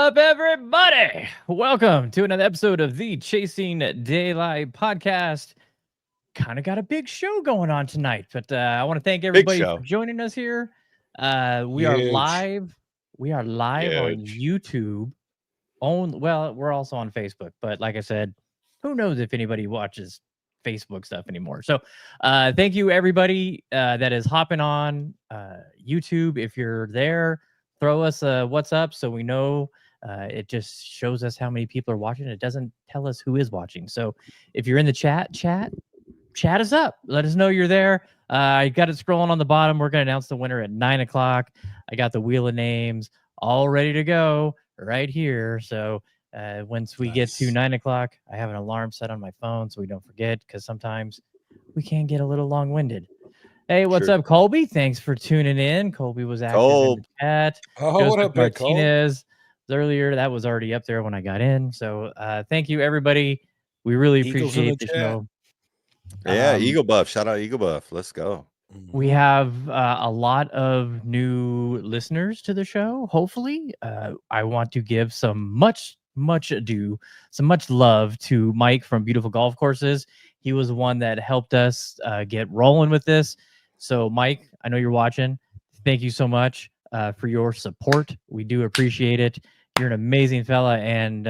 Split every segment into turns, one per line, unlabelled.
up, everybody? Welcome to another episode of the Chasing Daylight podcast. Kind of got a big show going on tonight, but I want to thank everybody for joining us here. We are live. We are live on YouTube. We're also on Facebook, but like I said, who knows if anybody watches Facebook stuff anymore. So thank you, everybody that is hopping on YouTube. If you're there, throw us a what's up so we know. It just shows us how many people are watching. It doesn't tell us who is watching. So if you're in the chat us up. Let us know you're there. I got it scrolling on the bottom. We're going to announce the winner at 9 o'clock. I got the wheel of names all ready to go right here. So once we get to 9 o'clock, I have an alarm set on my phone so we don't forget, because sometimes we can get a little long-winded. Hey, what's up, Colby? Thanks for tuning in. Colby was active in the chat.
What up,
Martinez earlier. That was already up there when I got in. So thank you, everybody. We really appreciate the show.
Yeah, Eagle Buff. Shout out Eagle Buff. Let's go.
We have a lot of new listeners to the show. Hopefully, I want to give some much love to Mike from Beautiful Golf Courses. He was the one that helped us get rolling with this. So, Mike, I know you're watching. Thank you so much for your support. We do appreciate it. You're an amazing fella, and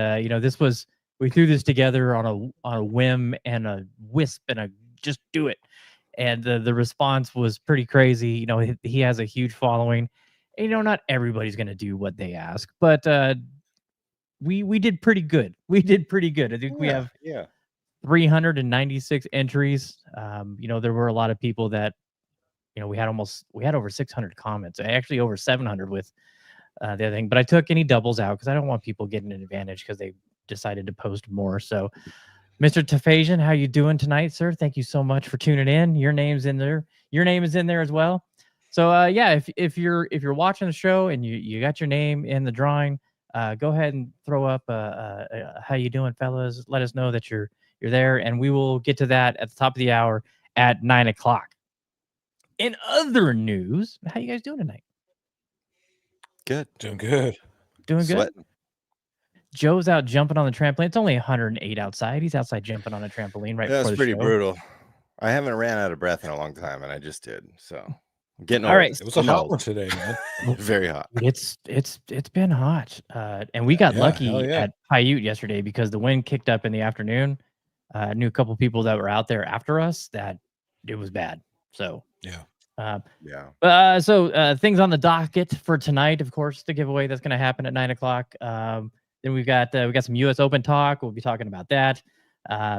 we threw this together on a whim and a wisp and a just do it. And the response was pretty crazy. You know, he has a huge following. And, not everybody's going to do what they ask, but we did pretty good. I think we have 396 entries. There were a lot of people that, we had over 600 comments. Actually over 700 with the other thing. But I took any doubles out because I don't want people getting an advantage because they decided to post more. So Mr. Tafasian, how you doing tonight, sir? Thank you so much for tuning in. Your name's in there. Your name is in there as well. So if you're watching the show and you got your name in the drawing, go ahead and throw up how you doing, fellas. Let us know that you're there, and we will get to that at the top of the hour at 9 o'clock. In other news, how you guys doing tonight?
Good.
Doing good.
Sweating.
Joe's out jumping on the trampoline. It's only 108 outside. He's outside jumping on a trampoline right before the show.
That's pretty brutal. I haven't ran out of breath in a long time, and I just did. So I'm getting
all
old.
right.
It was a hot one today, man.
Very hot.
It's been hot. And we got lucky at Paiute yesterday because the wind kicked up in the afternoon. I knew a couple people that were out there after us that it was bad. So so things on the docket for tonight, of course, the giveaway that's going to happen at 9 o'clock. Then we got some U.S. Open talk. We'll be talking about that.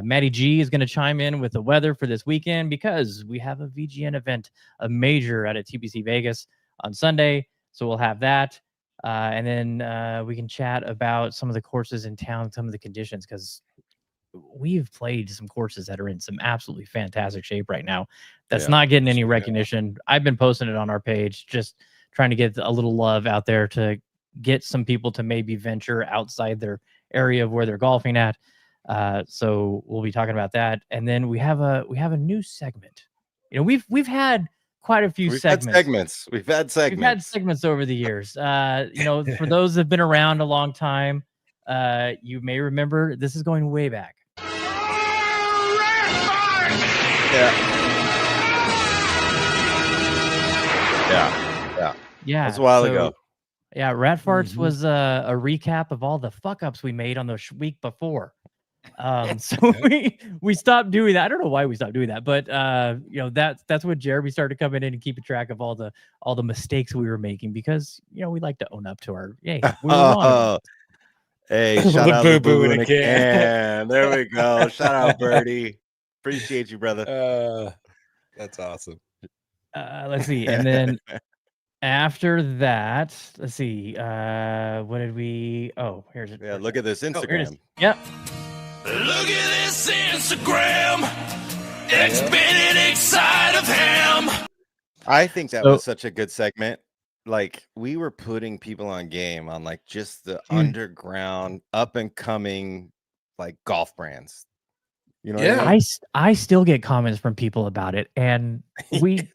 Matty G is going to chime in with the weather for this weekend because we have a VGN event, a major out at TPC Vegas on Sunday. So we'll have that. And then we can chat about some of the courses in town, some of the conditions, because we've played some courses that are in some absolutely fantastic shape right now. That's not getting any recognition. I've been posting it on our page, just trying to get a little love out there to get some people to maybe venture outside their area of where they're golfing at. So we'll be talking about that. And then we have a new segment. We've had quite a few segments.
We've had segments
over the years. For those that have been around a long time, you may remember this is going way back. Yeah.
That's a while ago.
Yeah, Rat Farts was a recap of all the fuck ups we made on the week before. So we stopped doing that. I don't know why we stopped doing that, but that's when Jeremy started coming in and keeping track of all the mistakes we were making, because we like to own up to our we were wrong.
Hey, shout out to Boo in a can. There we go. Shout out Birdie. Appreciate you, brother.
That's awesome.
Let's see, and then after that, let's see. What did we? Oh, here's it.
Yeah, look at this Instagram.
Yep.
Look at this Instagram. Xfinity side of ham.
I think that was such a good segment. Like, we were putting people on game on like just the underground, up and coming, like golf brands. You know, what I mean?
I still get comments from people about it, and we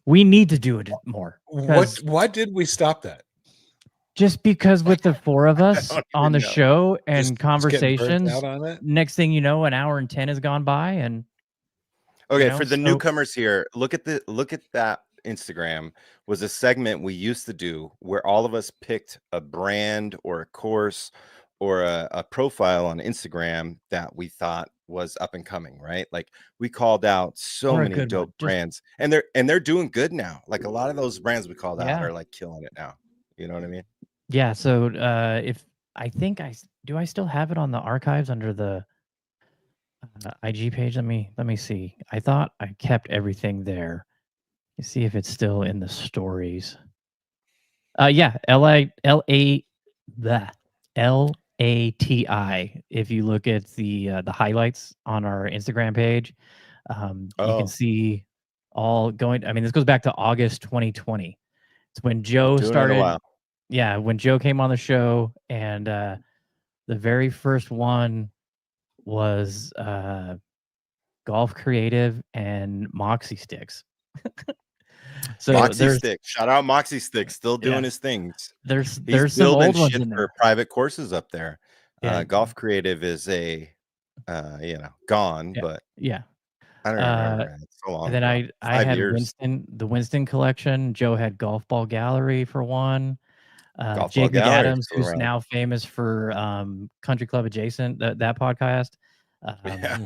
need to do it more.
Why did we stop that?
Just because with the four of us on the show and conversations,
out on it.
next thing you know, an hour and 10 has gone by. And
okay, for the newcomers here, look at that Instagram was a segment we used to do where all of us picked a brand or a course or a profile on Instagram that we thought was up and coming, right? Like we called out so many dope brands, and they're doing good now. Like a lot of those brands we called out are like killing it now. You know what I mean?
Yeah. So if I think I still have it on the archives under the IG page. Let me see. I thought I kept everything there. Let's see if it's still in the stories. Yeah, LATI. If you look at the highlights on our Instagram page, you can see all going. I mean, this goes back to August 2020. It's when Joe started. Yeah, when Joe came on the show, and the very first one was Golf Creative and Moxie Sticks.
So Moxie Stick, shout out Moxie Stick, still doing his things.
There's some old ones in there
for private courses up there. Golf Creative is gone, but
yeah,
I don't remember. It's so long.
And then I had the Winston collection. Joe had Golf Ball Gallery for one. Jake McAdams, who's now famous for Country Club Adjacent, that podcast. I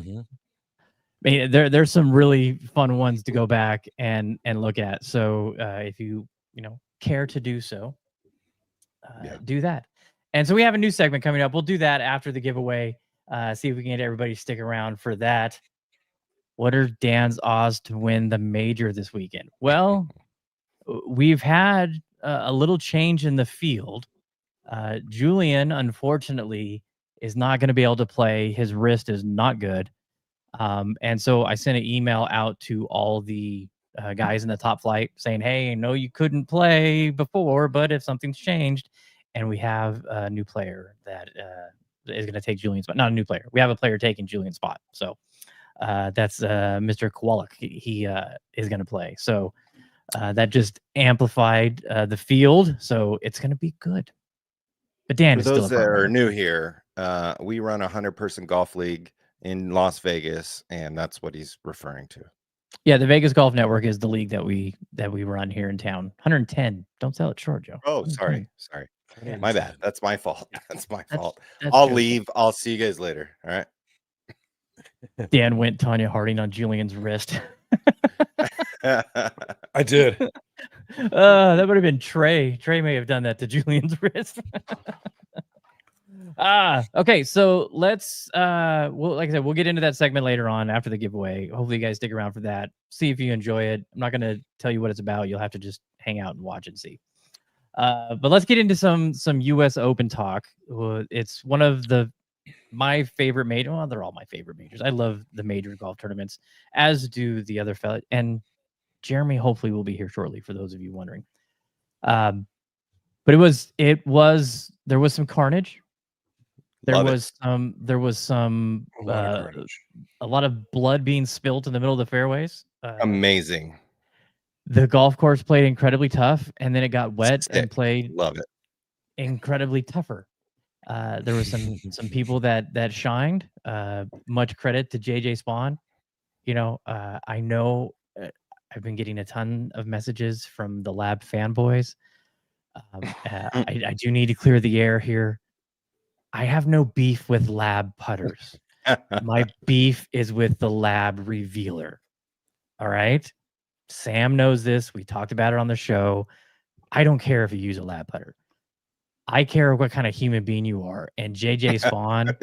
mean, there's some really fun ones to go back and look at. So if you care to do so, do that. And so we have a new segment coming up. We'll do that after the giveaway. See if we can get everybody to stick around for that. What are Dan's odds to win the major this weekend? Well, we've had a little change in the field. Julian, unfortunately, is not going to be able to play. His wrist is not good. And so I sent an email out to all the guys in the top flight saying, hey, I know you couldn't play before, but if something's changed, and we have a new player that is going to take Julian's spot. Not a new player. We have a player taking Julian's spot. So that's Mr. Kowalik. He is going to play. So that just amplified the field. So it's going to be good. But Dan,
for those that are new here, we run a 100-person golf league in Las Vegas, and that's what he's referring to.
Yeah, the Vegas Golf Network is the league that we run here in town. 110. Don't sell it short, Joe.
Oh, sorry. My bad. That's my fault. That's my fault. I'll leave. I'll see you guys later. All right.
Dan went Tanya Harding on Julian's wrist.
I did.
That would have been Trey. Trey may have done that to Julian's wrist. Okay, so let's like I said, we'll get into that segment later on after the giveaway. Hopefully you guys stick around for that. See if you enjoy it. I'm not gonna tell you what it's about. You'll have to just hang out and watch and see. But let's get into some US Open talk. It's one of my favorite major. Well, they're all my favorite majors. I love the major golf tournaments, as do the other fella. And Jeremy hopefully will be here shortly, for those of you wondering. But there was some carnage. There was some a lot of blood being spilt in the middle of the fairways.
Amazing.
The golf course played incredibly tough, and then it got wet and played incredibly tougher. There were some people that shined. Much credit to JJ Spahn. I know I've been getting a ton of messages from the Lab fanboys. I do need to clear the air here. I have no beef with Lab putters. My beef is with the Lab revealer. All right. Sam knows this. We talked about it on the show. I don't care if you use a Lab putter. I care what kind of human being you are. And JJ Spahn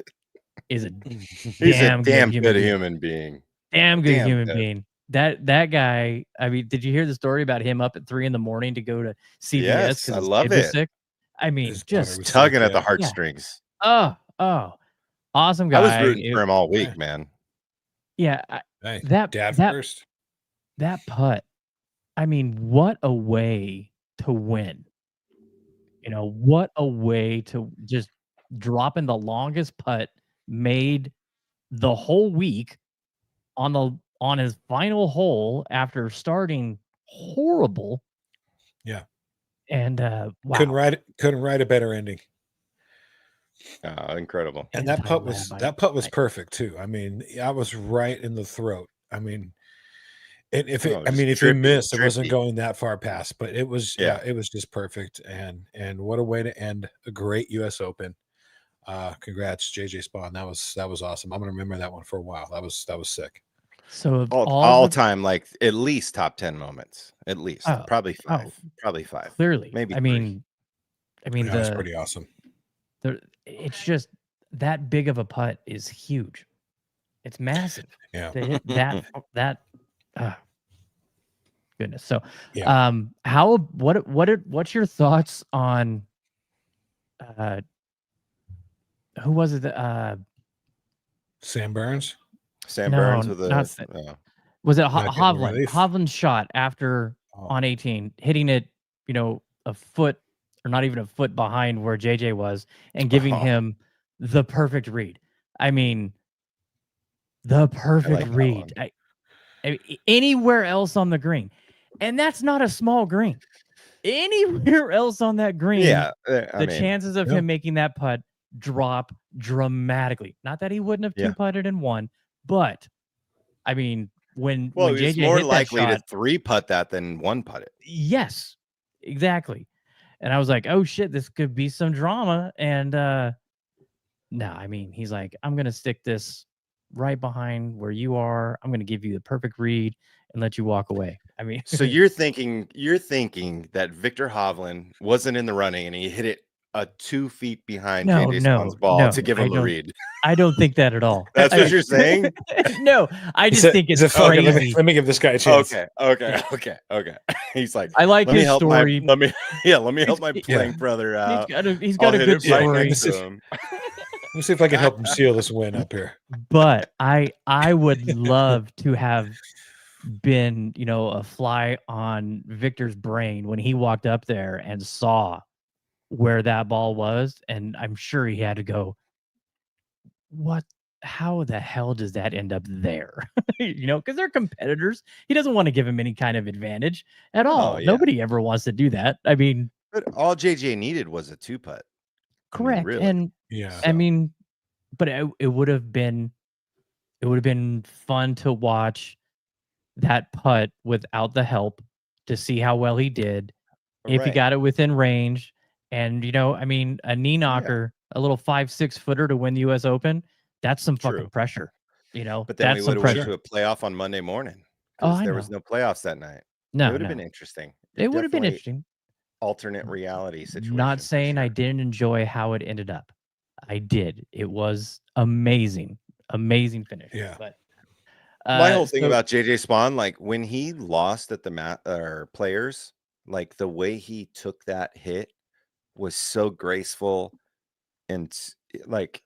is a damn good
human being.
Damn good human being. That guy, I mean, did you hear the story about him up at 3 a.m. to go to CVS?
Yes, I love it.
Sick? I mean, just
tugging at the heartstrings.
Oh, awesome guy.
I was rooting for him all week, man.
Yeah,
first.
That putt. I mean, what a way to win. What a way to just drop in the longest putt made the whole week on his final hole after starting horrible.
Yeah.
And wow.
Couldn't write a better ending.
Incredible.
And that putt was perfect too. I mean, I was right in the throat. I mean, if you missed, it wasn't going that far past, but it was it was just perfect. And what a way to end a great US Open. Congrats, JJ Spahn. That was awesome. I'm gonna remember that one for a while. That was sick.
So
all time, like at least top 10 moments, at least probably five.
Clearly,
maybe.
I mean,
that was pretty awesome.
It's just that big of a putt is huge. It's massive.
Yeah.
To hit that. Goodness. So,
yeah.
what's your thoughts on? Who was it?
Sam Burns.
Sam Burns with a.
Was it Hovland? Hovland's shot after on 18, hitting it, a foot or not even a foot behind where JJ was, and giving him the perfect read. I mean, the perfect read. I mean, anywhere else on the green, and that's not a small green. Anywhere else on that green, the chances of him making that putt drop dramatically. Not that he wouldn't have two putted and one, but I mean, when JJ
he's more
hit
likely
that shot,
to 3-putt that than 1-putt it.
Yes, exactly. And I was like, oh shit, this could be some drama. And no, I mean, he's like, I'm gonna stick this right behind where you are. I'm gonna give you the perfect read and let you walk away. I mean,
so you're thinking that Victor Hovland wasn't in the running and he hit it 2 feet behind JJ Spahn's ball to give him a read.
I don't think that at all.
That's what you're saying?
No, I just think it's crazy.
Let me give this guy a chance.
Okay. He's like,
I like his story.
Let me help my playing brother out.
He's got a good story.
Let me see if I can help him seal this win up here.
But I would love to have been, a fly on Victor's brain when he walked up there and saw where that ball was, and I'm sure he had to go, how the hell does that end up there? Because they're competitors. He doesn't want to give him any kind of advantage at all. Nobody ever wants to do that. I mean,
but all JJ needed was a 2-putt.
Correct.
Really.
And I mean, but it would have been fun to watch that putt without the help to see how well he did. If he got it within range. And, I mean, a knee knocker, a little 5-6 footer to win the US Open, that's some fucking pressure,
But then we would have went to a playoff on Monday morning. There was no playoffs that night.
No,
it would have been interesting.
It would have been interesting.
Alternate reality situation.
Not saying I didn't enjoy how it ended up. I did. It was amazing. Amazing finish.
Yeah.
But
my whole thing about JJ Spahn, like when he lost at the players, like the way he took that hit was so graceful, and like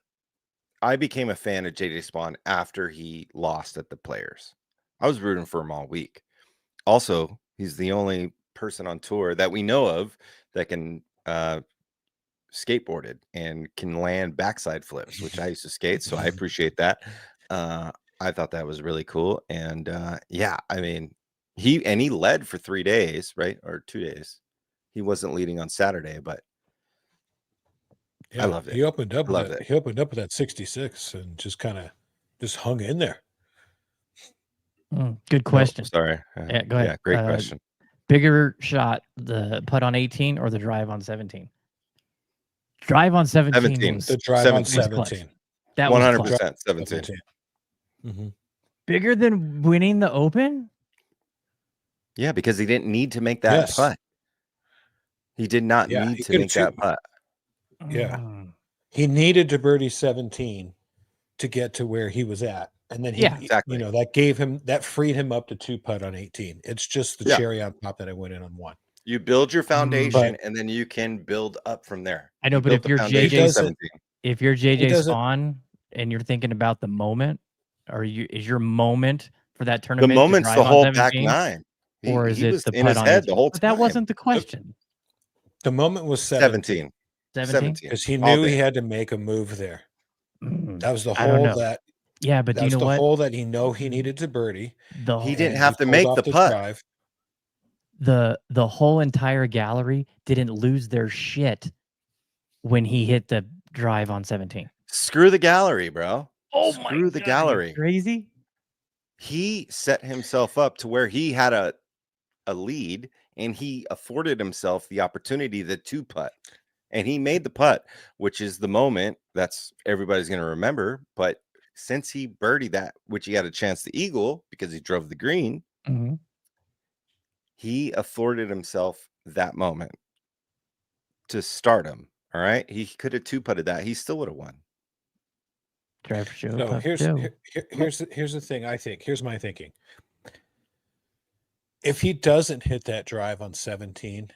I became a fan of JJ Spahn after he lost at the players. I was rooting for him all week. Also, he's the only person on tour that we know of that can skateboarded and can land backside flips, which I used to skate, so I appreciate that. I thought that was really cool. And I mean, he led for 3 days, right? Or 2 days. He wasn't leading on Saturday, but I loved it.
He opened up with that. He opened up with that 66 and just hung in there.
Good question.
Sorry.
Yeah, go ahead.
Yeah, great question.
Bigger shot, the putt on 18 or the drive on 17? Drive on 17.
The drive on 17.
That
100% 17.
Mm-hmm.
Bigger than winning the Open?
Yeah, because he didn't need to make that putt. He did not need to make that putt.
Yeah. He needed to birdie 17 to get to where he was at. And then
exactly.
that freed him up to 2-putt on 18. It's just the cherry on top that I went in on 1.
You build your foundation and then you can build up from there.
I know, but if you're JJ Spahn and you're thinking about the moment, is your moment for that tournament?
The moment's the whole back nine.
Or is it the
in his head the whole time?
But that wasn't the question.
The moment was 17.
17?
Because he knew he had to make a move there. That was the hole that.
Yeah, but do you know what?
The hole that he needed to birdie.
He didn't have to make the putt.
the whole entire gallery didn't lose their shit when he hit the drive on 17.
Screw the gallery, bro.
Oh
Screw
my
the
God,
gallery.
crazy.
He set himself up to where he had a lead, and he afforded himself the opportunity to putt, and he made the putt, which is the moment that's everybody's going to remember. But since he birdied that, which he had a chance to eagle because he drove the green, he afforded himself that moment to start him. All right, he could have 2-putted that, he still would have won.
Drive for show.
So here's the thing. I think here's my thinking. If he doesn't hit that drive on 17,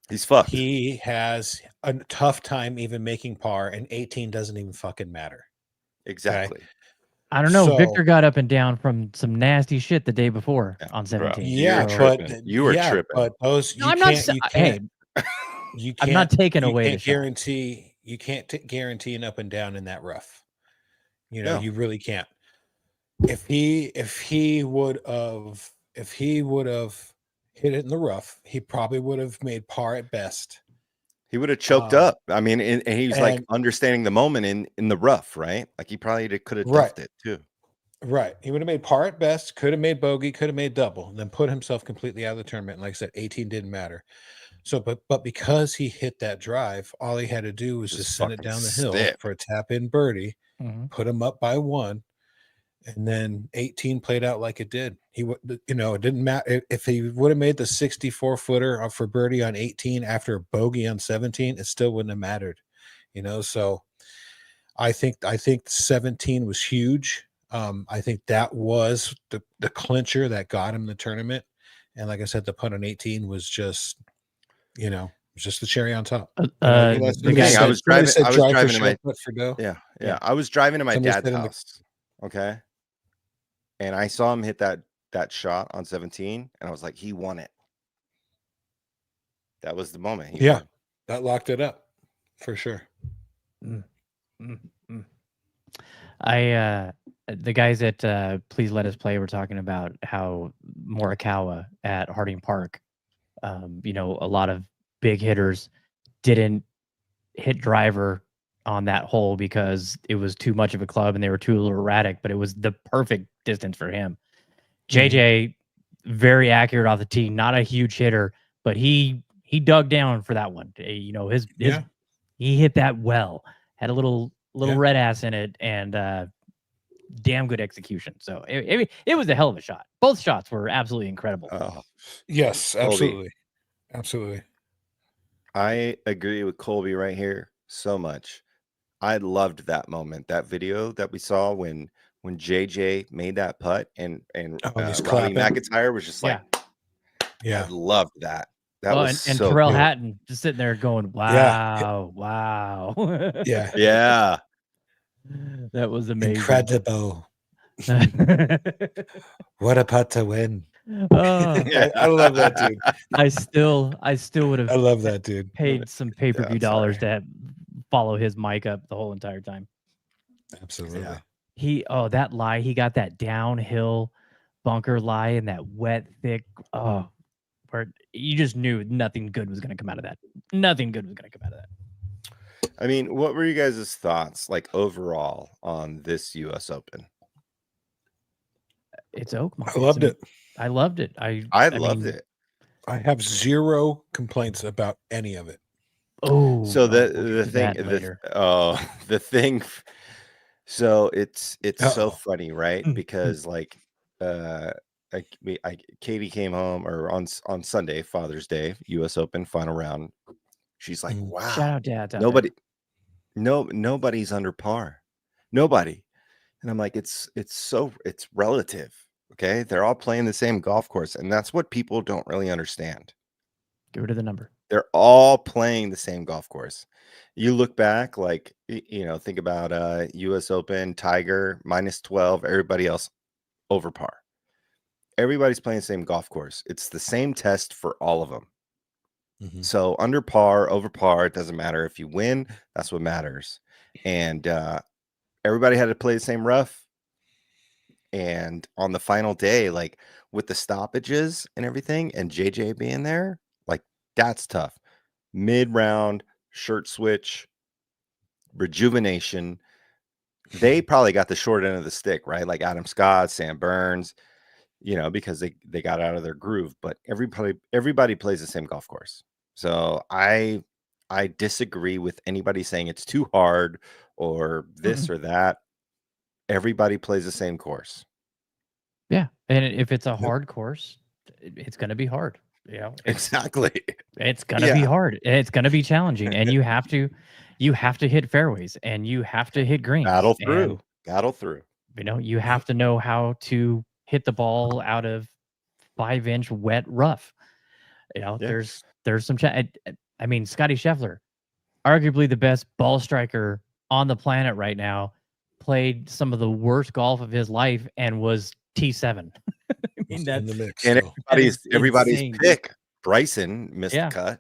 he's fucked.
He has a tough time even making par, and 18 doesn't even fucking matter.
Exactly.
Okay?
I don't know. So, Victor got up and down from some nasty shit the day before on 17.
Yeah,
you were tripping.
But those
no, I'm not. Hey,
you can't.
I'm not taking away the
guarantee. You can't guarantee an up and down in that rough. You know, you really can't. If he would have hit it in the rough, he probably would have made par at best.
He would have choked up. I mean, and he was like understanding the moment in the rough, right? Like he probably could have duffed it too.
Right. He would have made par at best, could have made bogey, could have made double, and then put himself completely out of the tournament. And like I said, 18 didn't matter. So, but because he hit that drive, all he had to do was just send it down the hill for a tap in birdie, put him up by 1. And then 18 played out like it did. He would, it didn't matter if he would have made the 64-footer for birdie on 18 after a bogey on 17. It still wouldn't have mattered, So I think 17 was huge. I think that was the clincher that got him the tournament. And like I said, the putt on 18 was just, just the cherry on top.
I was driving to my dad's house. Okay. And I saw him hit that shot on 17, and I was like, he won it. That was the moment. He won.
That locked it up for sure.
The guys at Please Let Us Play were talking about how Morikawa at Harding Park, a lot of big hitters didn't hit driver on that hole because it was too much of a club and they were too little erratic, but it was the perfect distance for him. JJ, very accurate off the tee, not a huge hitter, but he dug down for that one. He hit that well, had a little red ass in it, and damn good execution. So it was a hell of a shot. Both shots were absolutely incredible.
Yes, absolutely. Absolutely.
I agree with Colby right here so much. I loved that moment, that video that we saw when JJ made that putt and Robbie McIntyre was just like, I loved that. That was
and
so
Terrell
cool.
Hatton just sitting there going, wow, wow.
Yeah.
That was amazing.
Incredible. What a putt to win. I love that dude.
I still would have.
I love that dude.
Paid some pay-per-view dollars to follow his mic up the whole entire time.
Absolutely.
Yeah. That lie, he got that downhill bunker lie and that wet, thick, where you just knew nothing good was going to come out of that. Nothing good was going to come out of that.
I mean, what were you guys' thoughts, like overall, on this U.S. Open?
It's Oakmont.
I loved it.
I loved it. I
loved it.
I have zero complaints about any of it.
Oh,
so the thing. So it's so funny, right? Because like, Katie came home on Sunday, Father's Day, U.S. Open final round. She's like, "Wow,
shout out Dad!
Nobody's under par, nobody." And I'm like, it's relative. Okay, they're all playing the same golf course, and that's what people don't really understand.
Get rid of the number.
They're all playing the same golf course. You look back, like, think about US Open, Tiger, -12, everybody else over par. Everybody's playing the same golf course. It's the same test for all of them. So under par, over par, it doesn't matter. If you win, that's what matters. And everybody had to play the same rough. And on the final day, like with the stoppages and everything, and JJ being there, like that's tough. Mid-round, shirt switch, rejuvenation. They probably got the short end of the stick, right? Like Adam Scott, Sam Burns, because they got out of their groove. But everybody plays the same golf course. So I disagree with anybody saying it's too hard or this or that. Everybody plays the same course.
Yeah, and if it's a hard course, it's going to be hard.
Exactly.
It's going to be hard. It's going to be challenging, and you have to hit fairways, and you have to hit greens.
Battle through.
You have to know how to hit the ball out of 5-inch wet rough. There's some. I mean, Scotty Scheffler, arguably the best ball striker on the planet right now, played some of the worst golf of his life and was T7. I mean, that's in the mix.
And everybody's pick. Bryson missed the cut.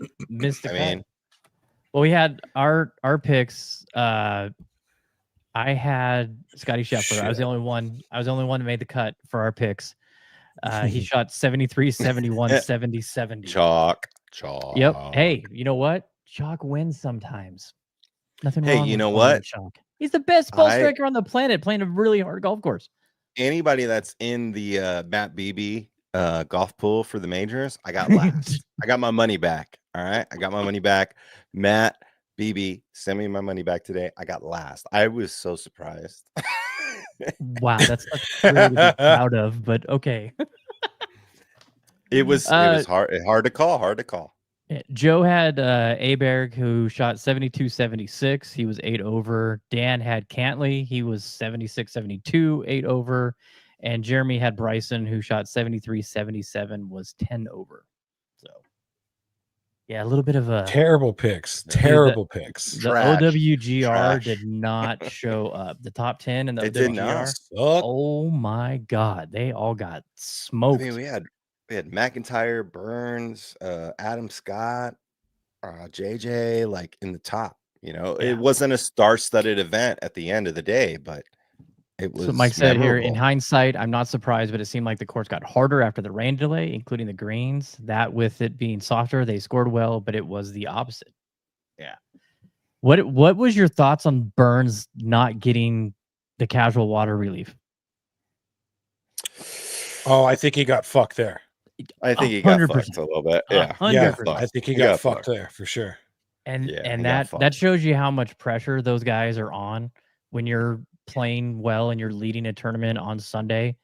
Well, we had our picks. I had Scotty Scheffler. Shit. I was the only one that made the cut for our picks. He shot 73, 71, 70, 70.
Chalk.
Yep. Hey, you know what? Chalk wins sometimes. Nothing wrong.
Hey, you know what?
Chalk. He's the best ball striker on the planet, playing a really hard golf course.
Anybody that's in the Matt Beebe golf pool for the majors, I got last. I got my money back. All right. I got my money back. Matt Beebe, send me my money back today. I got last. I was so surprised.
Wow, that's really to be proud of, but okay.
It was hard to call.
Yeah, Joe had Aberg, who shot 72-76. He was 8 over. Dan had Cantley. He was 76-72, 8 over. And Jeremy had Bryson, who shot 73-77, was 10 over. So, yeah, a little bit of a...
Terrible picks. Terrible picks.
The OWGR did not show up. The top 10 and the OWGR. Oh, my God. They all got smoked.
I mean, we had McIntyre, Burns, Adam Scott, JJ, like in the top. It wasn't a star-studded event at the end of the day, but it was. So
Mike said here, in hindsight, I'm not surprised, but it seemed like the course got harder after the rain delay, including the greens. That with it being softer, they scored well, but it was the opposite. Yeah. What was your thoughts on Burns not getting the casual water relief?
Oh, I think he got fucked there.
I think he got fucked a little bit. Yeah.
100%.
I think he got fucked there for sure.
And that shows you how much pressure those guys are on when you're playing well and you're leading a tournament on Sunday.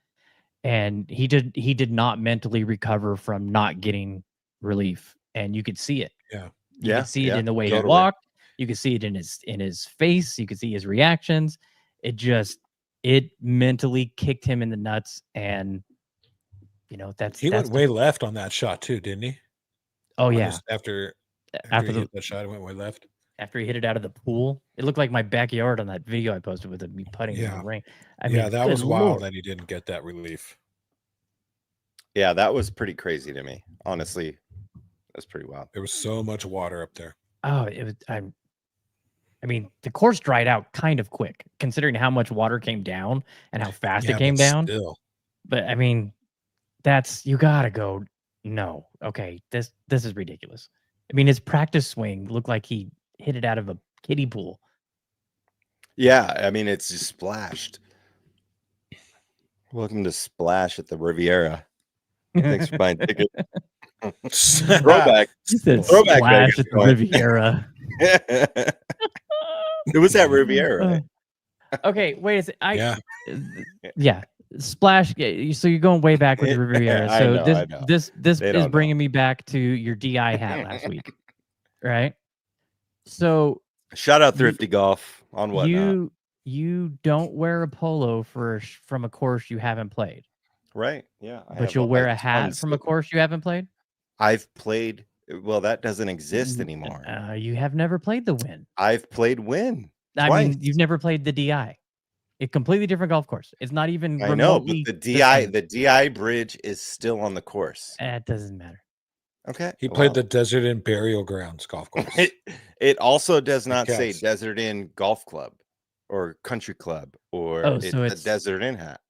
And he did not mentally recover from not getting relief, and you could see it.
Yeah.
You could see it in the way he walked. You could see it in his face. You could see his reactions. It mentally kicked him in the nuts, and he went
way left on that shot too, didn't he?
Oh yeah.
After he hit that shot, it went way left.
After he hit it out of the pool, it looked like my backyard on that video I posted with me putting in the rain. I mean,
that was wild that he didn't get that relief.
Yeah, that was pretty crazy to me. Honestly, that's pretty wild.
There was so much water up there.
Oh, it was. I mean, the course dried out kind of quick, considering how much water came down and how fast it came down.
Still.
But I mean, you gotta go. No, okay, this is ridiculous. I mean, his practice swing looked like he hit it out of a kiddie pool.
Yeah, I mean, it's just splashed. Welcome to Splash at the Riviera. Thanks for buying tickets. Throwback.
Throwback Splash at the Riviera.
It was at Riviera, right?
Okay, wait a second. Yeah. Splash. So you're going way back with the Riviera. So this is bringing me back to your DI hat last week, right? So
shout out Thrifty Golf on what
you don't wear a polo from a course you haven't played,
right? Yeah,
but you'll wear a hat from a course you haven't played.
I've played. Well, that doesn't exist anymore.
You have never played the Wynn.
I've played Wynn.
I mean, you've never played the DI. A completely different golf course. It's not even.
I know, but the DI bridge is still on the course.
It doesn't matter.
Okay.
He played the Desert Inn Burial Grounds golf course.
It also does not say Desert Inn Golf Club or Country Club or it's a Desert Inn hat.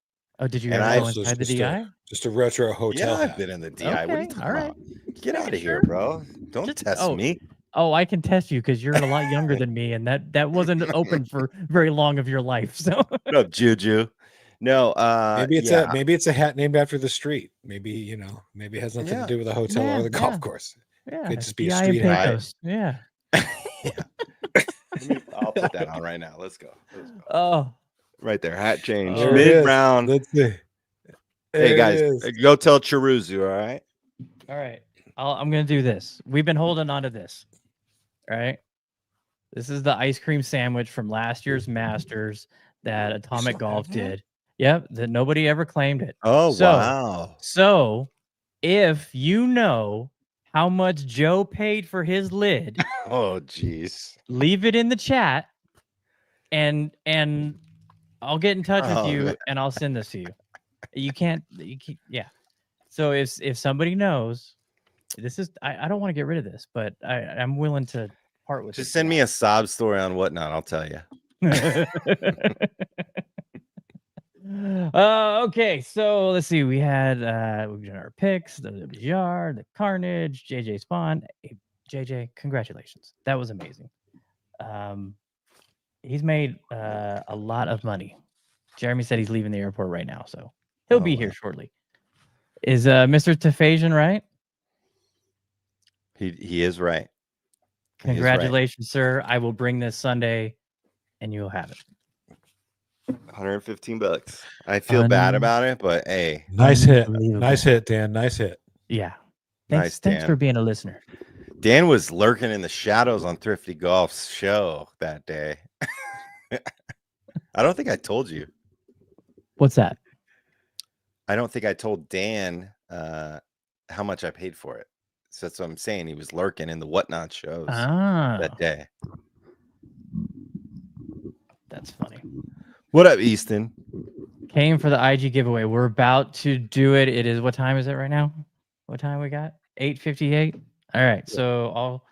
Oh, did you ever go inside the DI?
Just a retro hotel.
Yeah, I've been in the DI. What are you talking about? Get out of here, bro. Don't test me.
Oh, I can test you because you're a lot younger than me, and that wasn't open for very long of your life. So
what up, Juju? No,
maybe it's a hat named after the street. Maybe maybe it has nothing to do with the hotel or the golf course.
Yeah,
could just be a street hat.
Yeah.
I'll put that on right now. Let's go.
Oh,
right there, hat change,
There
mid round.
Let's see.
Hey guys, go tell Chiruzu. All right.
All right. I'm gonna do this. We've been holding on to this. All right. This is the ice cream sandwich from last year's Masters that Atomic Golf did. Yep, that nobody ever claimed it.
Oh, wow.
So if you know how much Joe paid for his lid,
oh geez,
leave it in the chat, and I'll get in touch with you, and I'll send this to you. You can't, yeah. So if somebody knows, this is I don't want to get rid of this, but I'm willing to part with.
Just send me a sob story on Whatnot. I'll tell you.
Okay, so let's see. We've done our picks, the WGR, the Carnage, JJ Spahn. Hey, JJ, congratulations. That was amazing. He's made a lot of money. Jeremy said he's leaving the airport right now, so he'll be here shortly. Is Mr. Tafasian right?
He is right.
Congratulations, sir. I will bring this Sunday and you'll have it.
$115. I feel bad about it, but hey.
Nice hit. Nice hit, Dan. Nice hit.
Yeah. Thanks for being a listener.
Dan was lurking in the shadows on Thrifty Golf's show that day. I don't think I told you.
What's that?
I don't think I told Dan how much I paid for it. So that's what I'm saying. He was lurking in the Whatnot shows that day.
That's funny.
What up, Easton?
Came for the IG giveaway. We're about to do it. It is, what time is it right now? What time we got? 8:58. All right. So I'll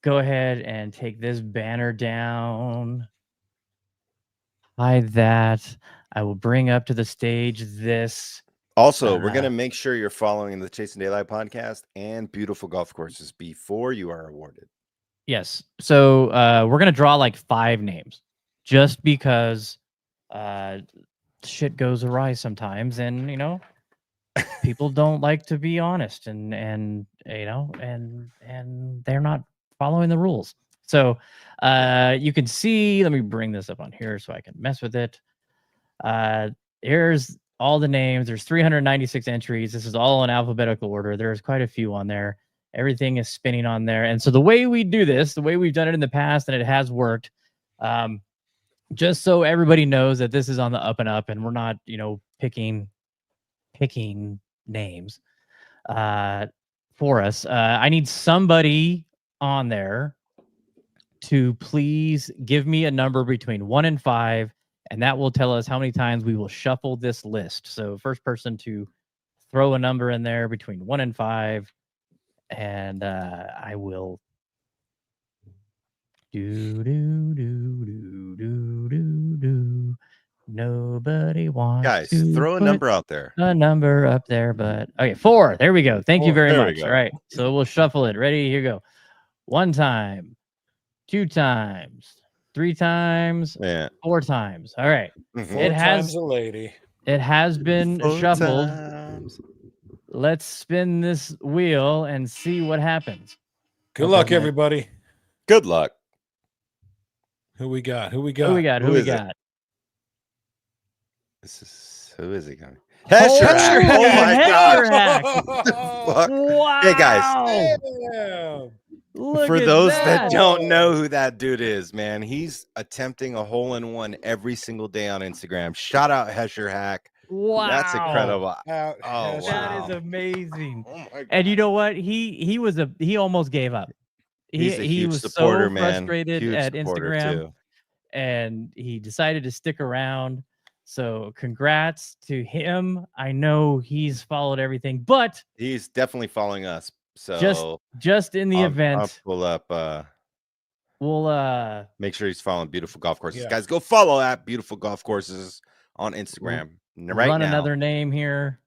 go ahead and take this banner down. Hide that. I will bring up to the stage this.
Also, we're going to make sure you're following the Chasing Daylight podcast and Beautiful Golf Courses before you are awarded.
Yes. So we're going to draw like 5 names just because shit goes awry sometimes. And, people don't like to be honest and they're not following the rules. So you can see, let me bring this up on here so I can mess with it. Here's all the names. There's 396 entries. This is all in alphabetical order. There's quite a few on there. Everything is spinning on there. And so the way we do this, the way we've done it in the past, and it has worked, just so everybody knows that this is on the up and up and we're not, picking names for us. I need somebody on there to please give me a number between 1 and 5. And that will tell us how many times we will shuffle this list. So first person to throw a number in there between 1 and 5. And I will do. Nobody wants to
throw a number out there.
A number up there, but okay, 4. There we go. Thank you very much. All right. So we'll shuffle it. Ready? Here we go. 1 time, 2 times, 3 times, 4 times. All right.
4 times a lady.
It has been shuffled. Times. Let's spin this wheel and see what happens.
Good luck, everybody.
Good luck.
Who we got?
Who is it? Who is it going?
Hesherhack.
Oh my
Hesherhack.
Fuck.
Wow.
Hey guys.
Look
for those that don't know who that dude is, man, he's attempting a hole-in-one every single day on Instagram. Shout out Hesherhack.
Wow,
that's incredible.
That is amazing. Oh my God. And you know what? He almost gave up. He was
supporter,
so frustrated at Instagram,
too.
And he decided to stick around. So congrats to him. I know he's followed everything, but
he's definitely following us. So
just in the event,
I'll pull up.
We'll
make sure he's following Beautiful Golf Courses. Guys, go follow at Beautiful Golf Courses on Instagram.
run another name here.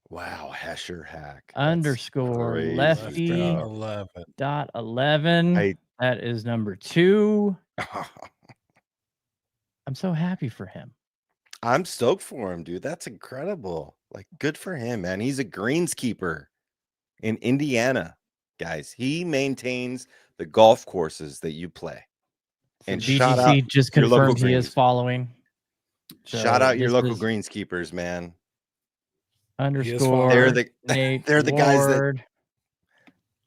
Wow, Hesherhack.
Underscore lefty .11. That is number 2. I'm so happy for him.
I'm stoked for him, dude. That's incredible. Like, good for him, man. He's a greenskeeper in Indiana, guys. He maintains the golf courses that you play. And
BGC just confirmed he is following.
Shout out your local greenskeepers, man.
Underscore
they're the guys that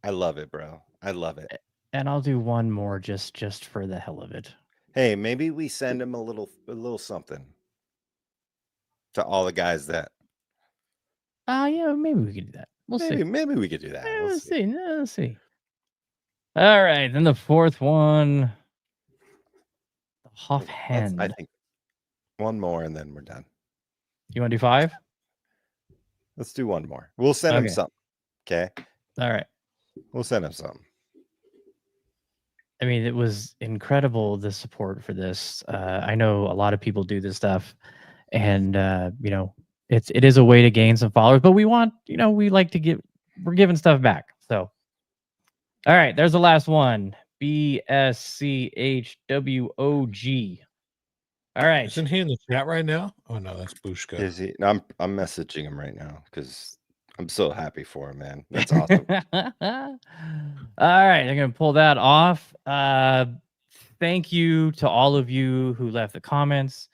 I
love it, bro. I love it.
And I'll do one more just for the hell of it.
Hey, maybe we send him a little something to all the guys that.
Yeah, maybe we could do that. We'll see.
Maybe we could do that.
Let's see. All right, then the fourth one. The Hoff Hen.
I think one more and then we're done.
You want to do 5?
Let's do one more. We'll send him something. Okay.
All right.
We'll send him something.
I mean, it was incredible, the support for this. I know a lot of people do this stuff, and it is a way to gain some followers, but we want, we like to we're giving stuff back. So, all right, there's the last one. BSCHWOG. All right.
Isn't he in the chat right now? Oh no, that's Bushka.
Is he? No, I'm messaging him right now because I'm so happy for him, man. That's awesome.
All right, I'm gonna pull that off. Thank you to all of you who left the comments.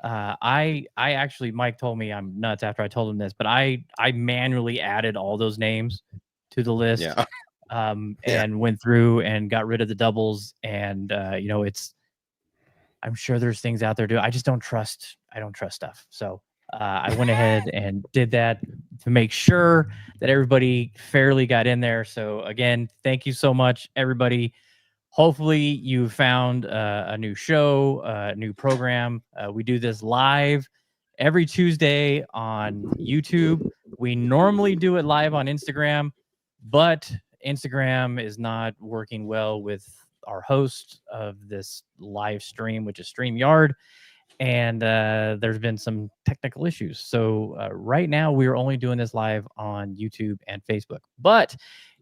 I actually, Mike told me I'm nuts after I told him this, but I manually added all those names to the list.
Yeah.
And went through and got rid of the doubles, and I'm sure there's things out there I don't trust stuff. So I went ahead and did that to make sure that everybody fairly got in there. So again, thank you so much, everybody. Hopefully you found a new show, a new program. We do this live every Tuesday on YouTube. We normally do it live on Instagram, but Instagram is not working well with our host of this live stream, which is StreamYard, and there's been some technical issues. So right now we're only doing this live on YouTube and Facebook. But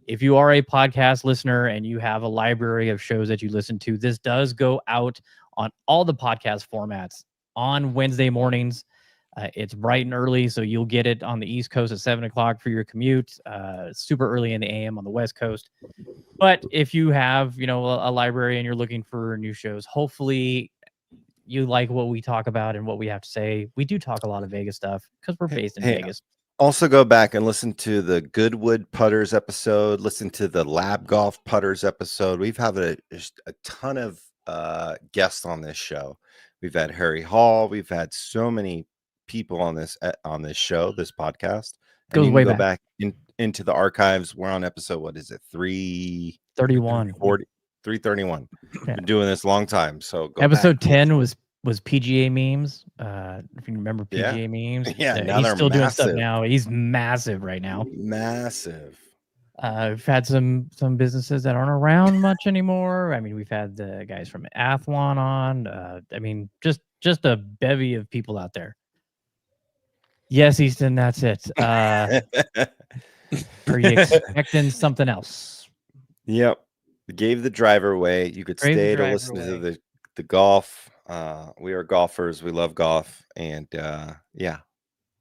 if you are a podcast listener and you have a library of shows that you listen to, this does go out on all the podcast formats on Wednesday mornings. It's bright and early, so you'll get it on the East Coast at 7 o'clock for your commute. Super early in the AM on the West Coast. But if you have, a library and you're looking for new shows, hopefully you like what we talk about and what we have to say. We do talk a lot of Vegas stuff because we're based in Vegas.
Also go back and listen to the Goodwood Putters episode. Listen to the Lab Golf Putters episode. We've had a ton of guests on this show. We've had Harry Hall. We've had so many people on this show, this podcast.
Goes
and
way
go
back
into the archives. We're on episode, what is it,
331.
331. Yeah. Been doing this a long time. So go
episode
back.
10 was PGA memes. If you remember PGA memes.
Yeah, now
he's still
massive.
Doing stuff now. He's massive right now.
Massive.
We've had some businesses that aren't around much anymore. I mean, we've had the guys from Athlon on. I mean, just a bevy of people out there. Yes, Easton, that's it. Are you expecting something else?
Yep. We gave the driver away. You could stay to listen to the golf. We are golfers. We love golf. And we're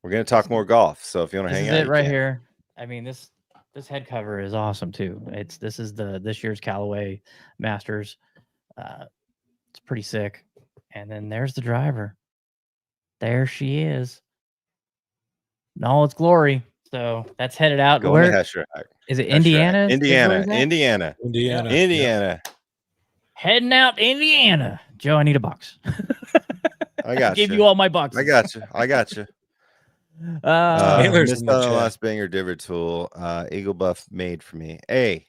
going to talk more golf. So if you want to hang out,
this is it right here. I mean, this head cover is awesome too. This is this year's Callaway Masters. It's pretty sick. And then there's the driver. There she is. In all its glory. So that's headed out.
Going to Hesherhack.
Is it Indiana?
Indiana.
Heading out to Indiana. Joe, I need a box.
I got you.
Give you all my boxes.
I got you. Missed on the last banger divot tool. Eagle Buff made for me. Hey,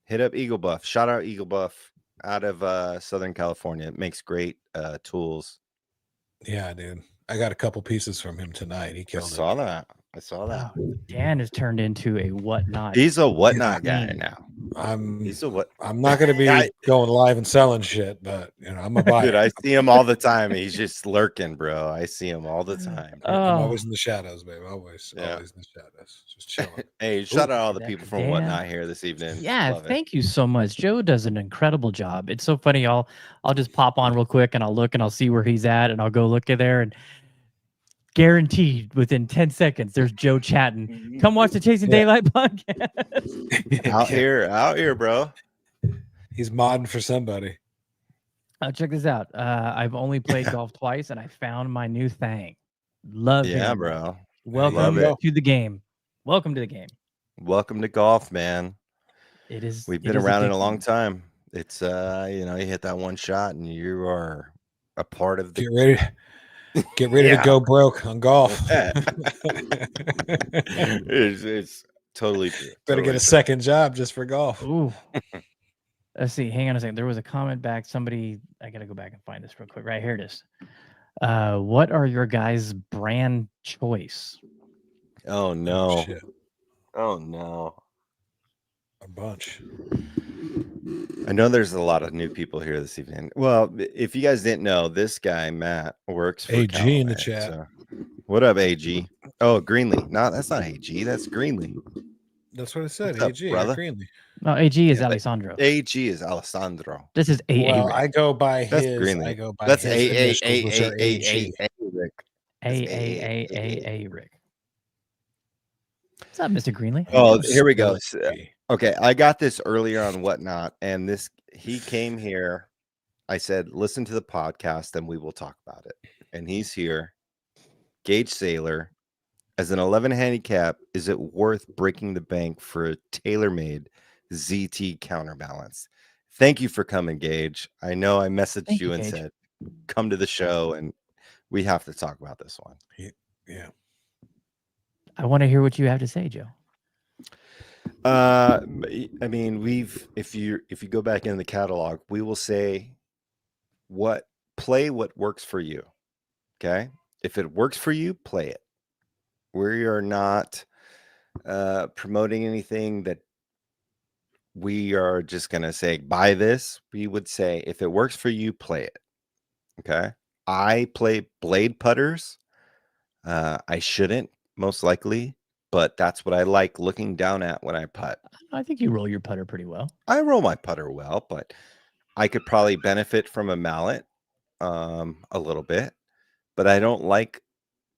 hit up Eagle Buff. Shout out Eagle Buff out of Southern California. It makes great tools.
Yeah, dude. I got a couple pieces from him tonight. He killed it.
I saw that. I saw that.
Oh, Dan has turned into a whatnot.
He's a whatnot guy now.
I'm
I'm
not going to be going live and selling shit, but I'm a buyer.
Dude, I see him all the time. He's just lurking, bro. I see him all the time.
I'm always in the shadows, babe. Always in the shadows. Just chilling.
Hey, shout out all the people from Whatnot here this evening.
Yeah, thank you so much. Joe does an incredible job. It's so funny. I'll just pop on real quick and I'll look and I'll see where he's at and I'll go look at there and guaranteed within 10 seconds there's Joe chatting. Come watch the Chasing Daylight podcast.
out here, bro.
He's modding for somebody.
Check this out. I've only played golf twice and I found my new thing. Love it,
bro.
Welcome to the game. Welcome to the game.
Welcome to golf, man.
It is.
We've been around in a long time. It's you hit that one shot and you are a part of the
Get ready to go broke on golf.
It's totally true.
Better get a second job just for golf.
Ooh. Let's see. Hang on a second. There was a comment back. Somebody, I got to go back and find this real quick. Right here it is. What are your guys' brand choice?
Oh, no.
Shit.
Oh, no.
A bunch.
I know there's a lot of new people here this evening. Well, if you guys didn't know, this guy, Matt, works for
AG
Callaway,
in the chat.
So. What up, AG? Oh, Greenlee. No, that's not AG. That's Greenlee.
That's what I said.
What's
AG,
up, brother?
Greenlee.
No, AG is Alessandro.
AG is Alessandro.
This is AA.
Well, I go by
That's
his.
Greenlee.
I go by
That's
his initials, which are AG.
Rick.
A Rick. What's up, Mr. Greenlee?
Oh, here we go. Okay, I got this earlier on Whatnot, and he came here. I said, listen to the podcast, and we will talk about it. And he's here. Gage Sailor, as an 11 handicap, is it worth breaking the bank for a tailor-made ZT counterbalance? Thank you for coming, Gage. I know I messaged you and
Gage.
said, come to the show, and we have to talk about this one.
Yeah.
I want to hear what you have to say, Joe.
I mean, if you go back in the catalog, we will say play what works for you. Okay. If it works for you, play it. We are not promoting anything that we are just going to say, buy this. We would say, if it works for you, play it. Okay. I play blade putters. I shouldn't, most likely. But that's what I like looking down at when I putt.
I think you roll your putter pretty well.
I roll my putter well, but I could probably benefit from a mallet a little bit. But I don't like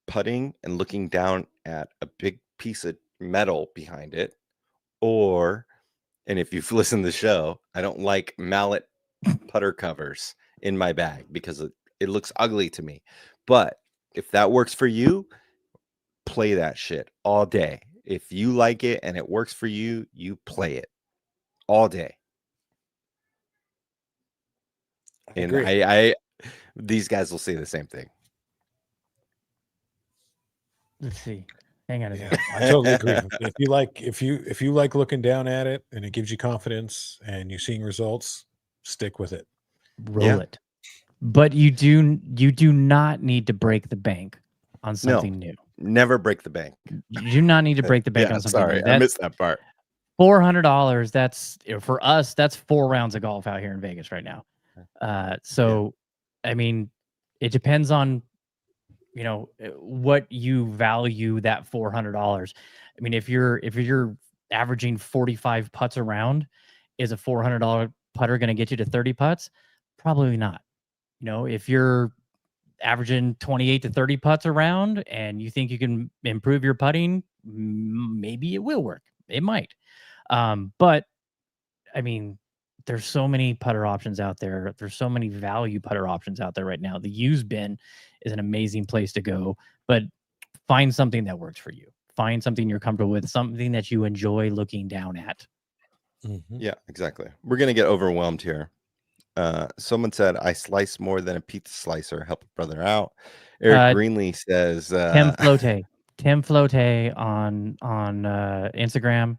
putting and looking down at a big piece of metal behind it. And if you've listened to the show, I don't like mallet putter covers in my bag because it looks ugly to me. But if that works for you, play that shit all day. If you like it and it works for you, you play it all day. And I these guys will say the same thing.
Let's see. Hang on a second.
I totally agree. If you like looking down at it and it gives you confidence and you're seeing results, stick with it.
Roll it. But you do not need to break the bank on something new.
Never break the bank.
You do not need to break the bank on something.
Sorry, I missed that part.
$400. That's for us. That's 4 rounds of golf out here in Vegas right now. I mean, it depends on what you value that $400. I mean, if you're averaging 45 putts a round, is a $400 putter going to get you to 30 putts? Probably not. If you're averaging 28 to 30 putts around and you think you can improve your putting, maybe it will work. It might. But I mean, there's so many putter options out there. There's so many value putter options out there right now. The used bin is an amazing place to go, but find something that works for you. Find something you're comfortable with, something that you enjoy looking down at.
Mm-hmm.
Yeah, exactly. We're going to get overwhelmed here. Someone said, I slice more than a pizza slicer. Help a brother out. Eric Greenlee says,
Tim Flote on Instagram,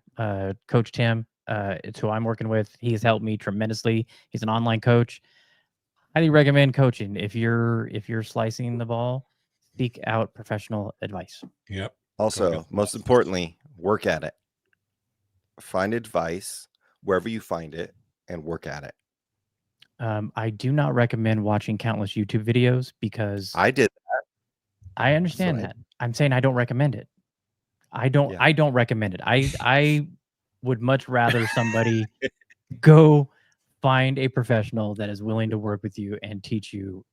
Coach Tim, it's who I'm working with. He's helped me tremendously. He's an online coach. Highly recommend coaching. If you're slicing the ball, seek out professional advice.
Yep.
Also, most importantly, work at it. Find advice wherever you find it and work at it.
I do not recommend watching countless YouTube videos because
I did that.
I understand that. I'm saying I don't recommend it. I don't recommend it. I would much rather somebody go find a professional that is willing to work with you and teach you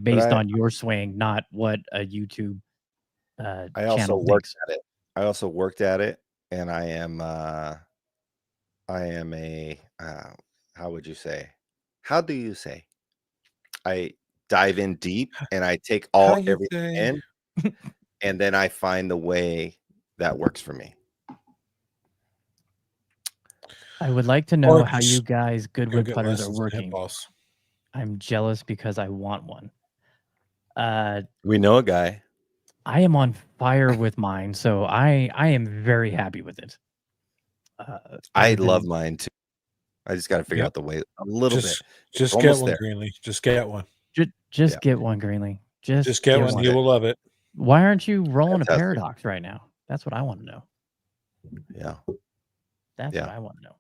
based on your swing, not what a YouTube
I also worked at it. I also worked at it, and I am a how would you say? How do you say? I dive in deep and I take everything in, and then I find the way that works for me.
I would like to know how you guys Goodwood putters are working. I'm jealous because I want one.
We know a guy.
I am on fire with mine, so I am very happy with it.
I love mine too. I just got to figure out the way a little bit.
Just get one, Greenlee. Just get one.
Just get one, Greenlee. Just
get one. You will love it.
Why aren't you rolling a Paradox right now? That's what I want to know.
Yeah.
That's what I want to know.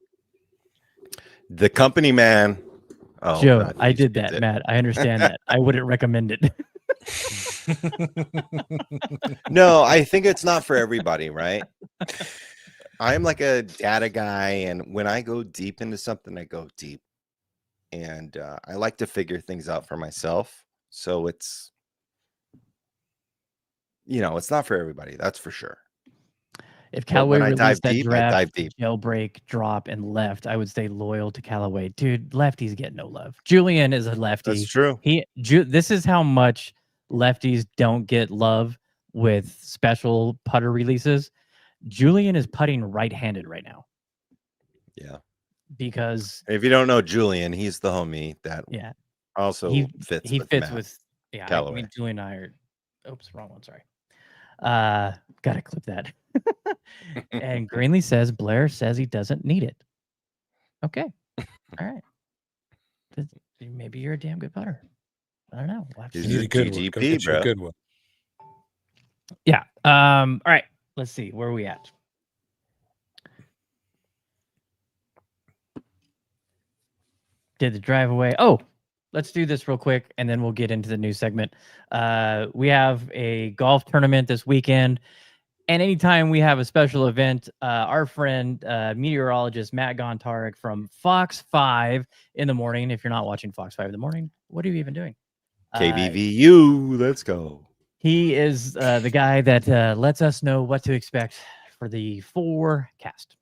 The company man.
Oh, Joe, God, I did that, Matt. I understand that. I wouldn't recommend it.
No, I think it's not for everybody, right? I'm like a data guy, and when I go deep into something, I go deep. And I like to figure things out for myself. So it's, it's not for everybody. That's for sure.
If Callaway released that draft, jailbreak, drop, and left, I would stay loyal to Callaway. Dude, lefties get no love. Julian is a lefty.
That's true.
This is how much lefties don't get love with special putter releases. Julian is putting right-handed right now.
Yeah.
Because
if you don't know Julian, he's the homie that also fits.
He fits
Matt
with
Callaway.
I mean, Julian and I are. Oops, wrong one. Sorry. Gotta clip that. And Greenlee says Blair says he doesn't need it. Okay. All right. Maybe you're a damn good putter. I don't know.
He's a good GGP, bro.
Good one.
Yeah. All right. Let's see. Where are we at? Did the drive away? Oh, let's do this real quick, and then we'll get into the new segment. We have a golf tournament this weekend, and anytime we have a special event, our friend meteorologist Matt Gontarek from Fox 5 in the morning. If you're not watching Fox 5 in the morning, what are you even doing?
KVVU, let's go.
He is the guy that lets us know what to expect for the forecast.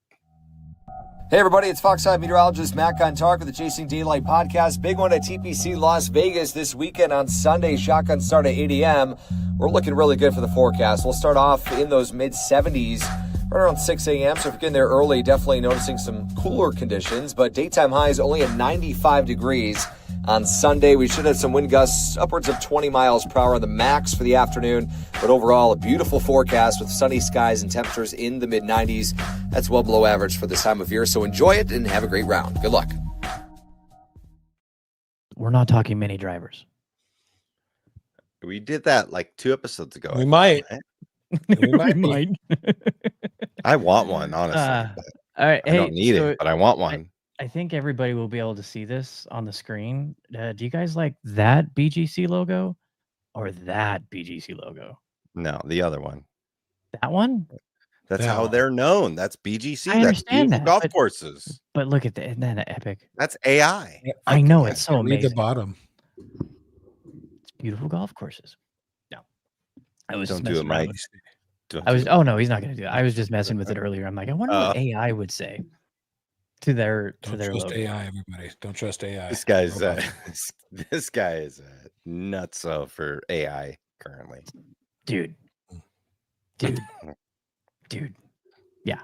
Hey everybody, it's Fox 5 meteorologist Matt Gontarek with the Chasing Daylight podcast. Big one at TPC Las Vegas this weekend on Sunday. Shotgun start at 8 a.m. We're looking really good for the forecast. We'll start off in those mid-70s right around 6 a.m. So if you're getting there early, definitely noticing some cooler conditions. But daytime highs only at 95 degrees. On Sunday, we should have some wind gusts upwards of 20 miles per hour on the max for the afternoon. But overall, a beautiful forecast with sunny skies and temperatures in the mid-90s. That's well below average for this time of year. So enjoy it and have a great round. Good luck.
We're not talking mini drivers.
We did that like 2 episodes ago.
We might.
We might.
I want one, honestly.
All right.
I don't need it, but I want one.
I think everybody will be able to see this on the screen. Do you guys like that BGC logo or that BGC logo?
No, the other one.
That one?
That's how they're known. That's BGC.
I understand that.
Golf courses.
But look at that. Isn't that epic?
That's AI.
I know. It's so amazing.
Read the bottom.
It's beautiful golf courses. No. I was
Don't do it, Mike.
Oh, no, he's not going to do it. I was just messing with it earlier. I'm like, I wonder what AI would say. To their
trust
logo.
AI, everybody. Don't trust AI.
This guy's this guy is nuts for AI currently.
Dude. Yeah.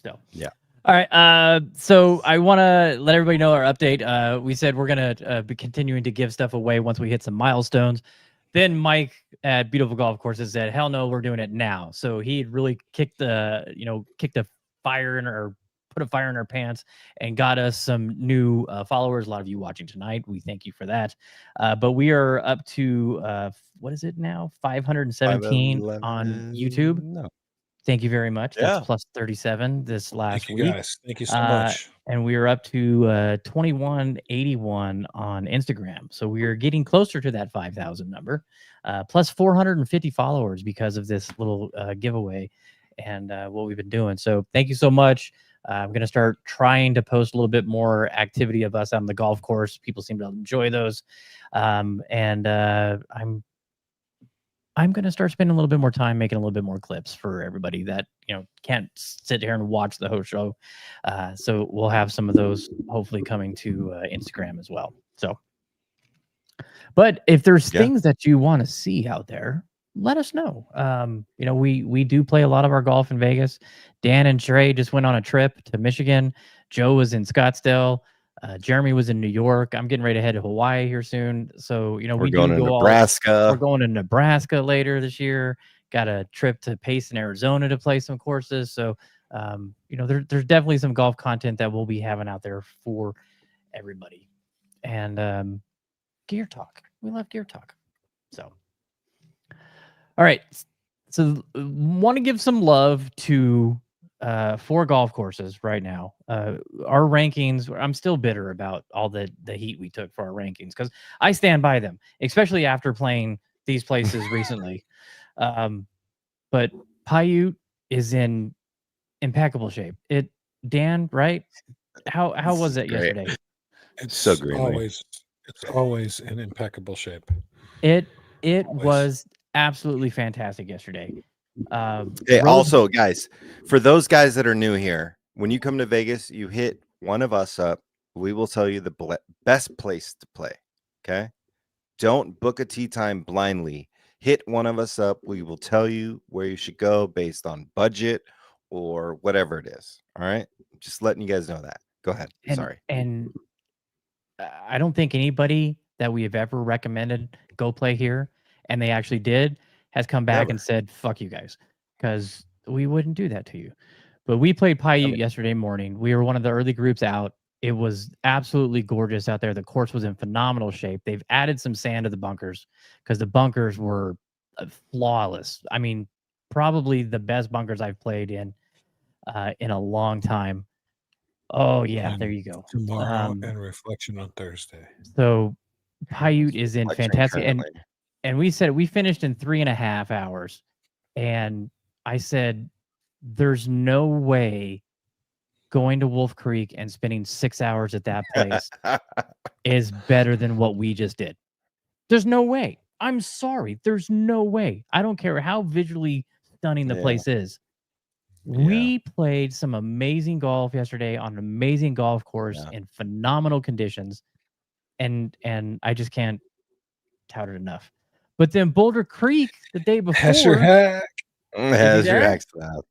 So
yeah.
All right. So I want to let everybody know our update. We said we're gonna be continuing to give stuff away once we hit some milestones. Then Mike at Beautiful Golf Courses said, "Hell no, we're doing it now." So he really kicked the fire in our. Put a fire in our pants and got us some new followers. A lot of you watching tonight. We thank you for that. But we are up to, what is it now? 517 on YouTube.
No.
Thank you very much. That's plus 37 this last week.
Guys. Thank you so much.
And we are up to 2181 on Instagram. So we are getting closer to that 5,000 number, plus 450 followers because of this little giveaway and what we've been doing. So thank you so much. I'm going to start trying to post a little bit more activity of us on the golf course. People seem to enjoy those. I'm going to start spending a little bit more time making a little bit more clips for everybody that, can't sit here and watch the whole show. So we'll have some of those hopefully coming to Instagram as well. So, but if there's things that you want to see out there, let us know. We do play a lot of our golf in Vegas. Dan and Trey just went on a trip to Michigan. Joe was in Scottsdale. Jeremy was in New York. I'm getting ready to head to Hawaii here soon. So,
we're going to Nebraska.
We're going to Nebraska later this year. Got a trip to Payson, Arizona to play some courses. So, there's definitely some golf content that we'll be having out there for everybody. And gear talk. We love gear talk. So, all right. So, want to give some love to 4 golf courses right now. Our rankings, I'm still bitter about all the heat we took for our rankings because I stand by them, especially after playing these places recently. But Paiute is in impeccable shape. Dan, right? How was it yesterday?
It's
so green.
It's always in impeccable shape.
It was absolutely fantastic yesterday.
Hey, also, guys, for those guys that are new here, when you come to Vegas, you hit one of us up. We will tell you the best place to play. Okay. Don't book a tee time blindly. Hit one of us up. We will tell you where you should go based on budget or whatever it is. All right. Just letting you guys know that. Go ahead. Sorry.
And I don't think anybody that we have ever recommended go play here, and they actually did, has come back and said, fuck you guys, because we wouldn't do that to you. But we played Paiute yesterday morning. We were one of the early groups out. It was absolutely gorgeous out there. The course was in phenomenal shape. They've added some sand to the bunkers because the bunkers were flawless. I mean, probably the best bunkers I've played in a long time. Oh, yeah, there you go.
Tomorrow and reflection on Thursday.
So Paiute is in fantastic. And we said we finished in 3.5 hours. And I said, there's no way going to Wolf Creek and spending 6 hours at that place is better than what we just did. There's no way. I'm sorry. There's no way. I don't care how visually stunning the place is. We played some amazing golf yesterday on an amazing golf course in phenomenal conditions. And I just can't tout it enough. But then Boulder Creek the day before.
Hesherhack.
Hesherhack's that.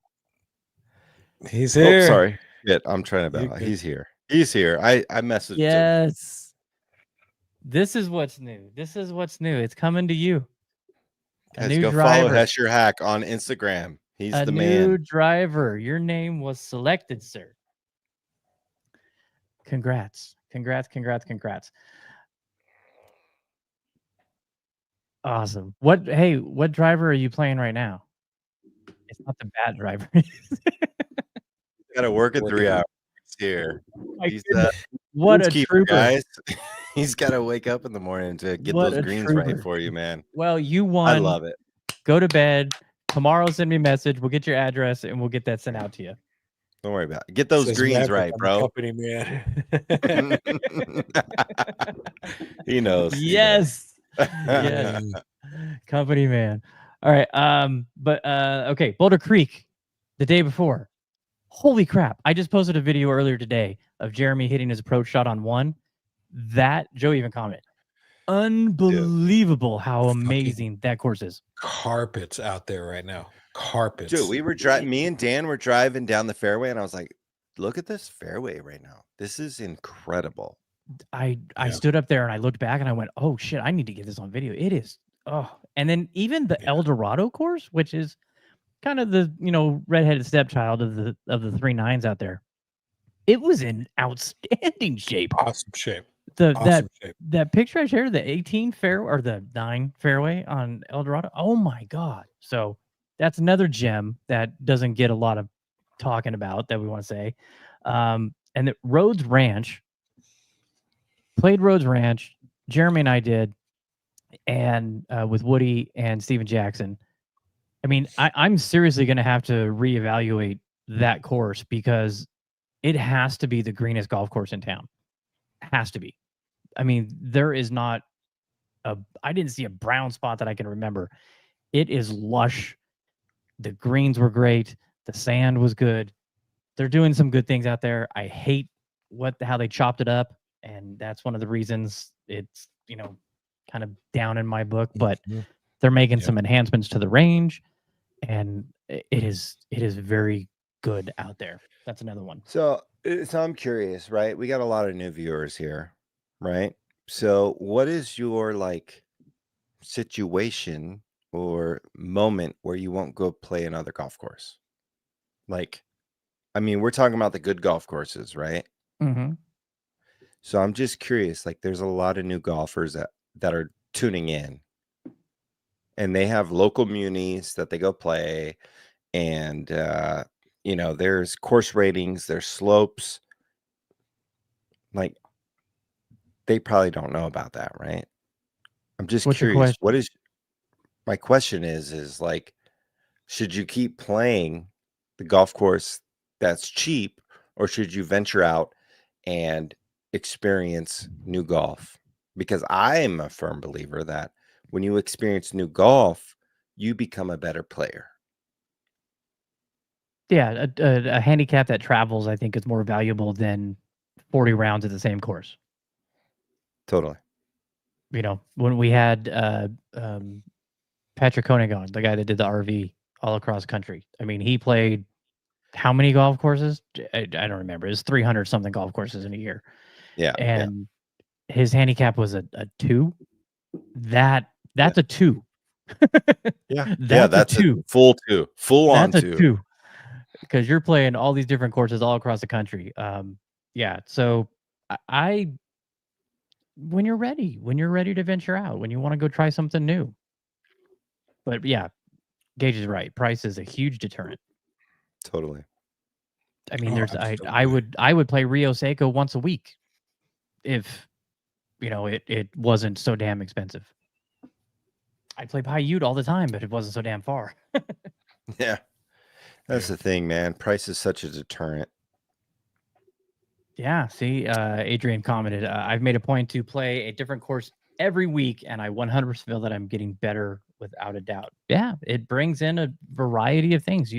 He's here.
Oh, sorry. Yeah, I'm trying to. He's here. He's here. I messaged him.
Yes. This is what's new. This is what's new. It's coming to you.
Guys, go follow Hesherhack on Instagram. He's the man.
New driver. Your name was selected, sir. Congrats. Congrats. Awesome. What driver are you playing right now? It's not the bad driver.
Got to work in 3 hours here. He's
what a trooper,
guys. He's got to wake up in the morning to get those greens right for you, man.
Well, you won.
I love it.
Go to bed. Tomorrow, send me a message. We'll get your address and we'll get that sent out to you.
Don't worry about it. Get those greens right, bro.
Company man.
He knows.
Yes. Yes. Company man. All right. Okay. Boulder Creek the day before. Holy crap. I just posted a video earlier today of Jeremy hitting his approach shot on 1. That Joe even commented. Unbelievable how amazing that course is.
Carpets out there right now. Carpets.
Dude, we were driving. Me and Dan were driving down the fairway, and I was like, "Look at this fairway right now. This is incredible."
I stood up there and I looked back and I went, "Oh shit, I need to get this on video." It is. Oh, and then even the El Dorado course, which is kind of the redheaded stepchild of the 3 9s out there, it was in outstanding shape.
Awesome shape.
That picture I shared, the 18 fairway or the 9 fairway on El Dorado. Oh my god! So that's another gem that doesn't get a lot of talking about that we want to say. And the Rhodes Ranch, played Rhodes Ranch. Jeremy and I did, and with Woody and Steven Jackson. I mean, I'm seriously going to have to reevaluate that course because it has to be the greenest golf course in town. Has to be. I mean, there is not I didn't see a brown spot that I can remember. It is lush. The greens were great. The sand was good. They're doing some good things out there. I hate how they chopped it up, and that's one of the reasons it's, kind of down in my book, but they're making some enhancements to the range, and it is very good out there. That's another one.
So I'm curious, right? We got a lot of new viewers here, right? So what is your situation or moment where you won't go play another golf course? I mean, we're talking about the good golf courses, right?
Mm-hmm.
So I'm just curious, there's a lot of new golfers that are tuning in, and they have local munis that they go play, and there's course ratings, there's slopes. They probably don't know about that, right? I'm just curious. My question is should you keep playing the golf course that's cheap, or should you venture out and experience new golf? Because I'm a firm believer that when you experience new golf, you become a better player.
Yeah, a handicap that travels, I think, is more valuable than 40 rounds at the same course.
Totally.
When we had Patrick Koenig on, the guy that did the RV all across country. I mean, he played how many golf courses? I don't remember. It was 300 something golf courses in a year.
Yeah.
And his handicap was a 2. That's a 2.
That's a 2. Full 2. Full on 2.
That's a 2. Because you're playing all these different courses all across the country. So when you're ready to venture out, when you want to go try something new. But yeah, Gage is right. Price is a huge deterrent.
Totally.
I mean, I would play Rio Seco once a week if it wasn't so damn expensive. I play Paiute all the time, but it wasn't so damn far.
Yeah. That's the thing, man. Price is such a deterrent.
Yeah. See, Adrian commented, I've made a point to play a different course every week, and I 100% feel that I'm getting better without a doubt. Yeah. It brings in a variety of things.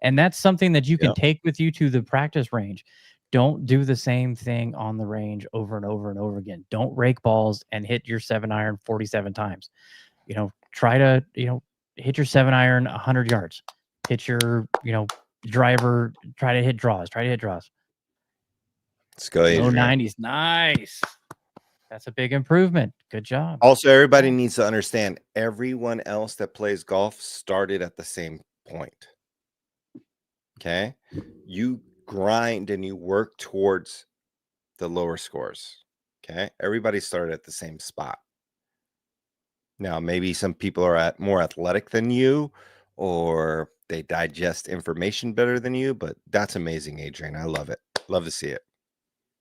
And that's something that you can take with you to the practice range. Don't do the same thing on the range over and over and over again. Don't rake balls and hit your 7-iron 47 times. Try to, hit your 7-iron 100 yards. Hit your, driver, try to hit draws.
Let's go, Adrian.
Low 90s. Nice. That's a big improvement. Good job.
Also, everybody needs to understand, everyone else that plays golf started at the same point. Okay? You grind and you work towards the lower scores. Okay? Everybody started at the same spot. Now, maybe some people are more athletic than you, or they digest information better than you, but that's amazing, Adrian. I love it. Love to see it.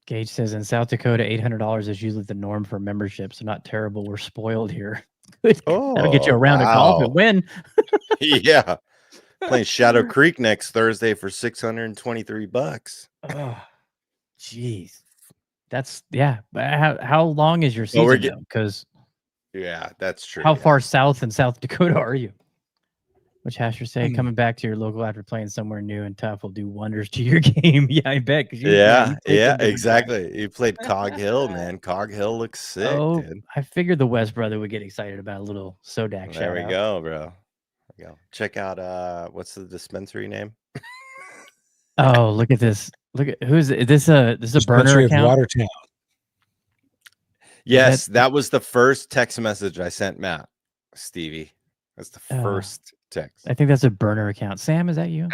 Gage says in South Dakota, $800 is usually the norm for membership, so not terrible. We're spoiled here. That'll get you a round of golf and win.
Yeah. Playing Shadow Creek next Thursday for $623.
Oh, jeez. That's How long is your season? Because
that's true.
How far south in South Dakota are you? Which Hasher say coming back to your local after playing somewhere new and tough will do wonders to your game. Yeah, I bet.
Yeah, exactly. You played Cog Hill, man. Cog Hill looks sick.
Oh,
dude.
I figured the West brother would get excited about a little Sodak.
There we go, bro. There we go. Check out what's the dispensary name?
Oh, look at this. Look at who's this? This is a burner account.
Watertown.
Yes, that was the first text message I sent Matt. Stevie. That's the first text.
I think that's a burner account. Sam, is that you?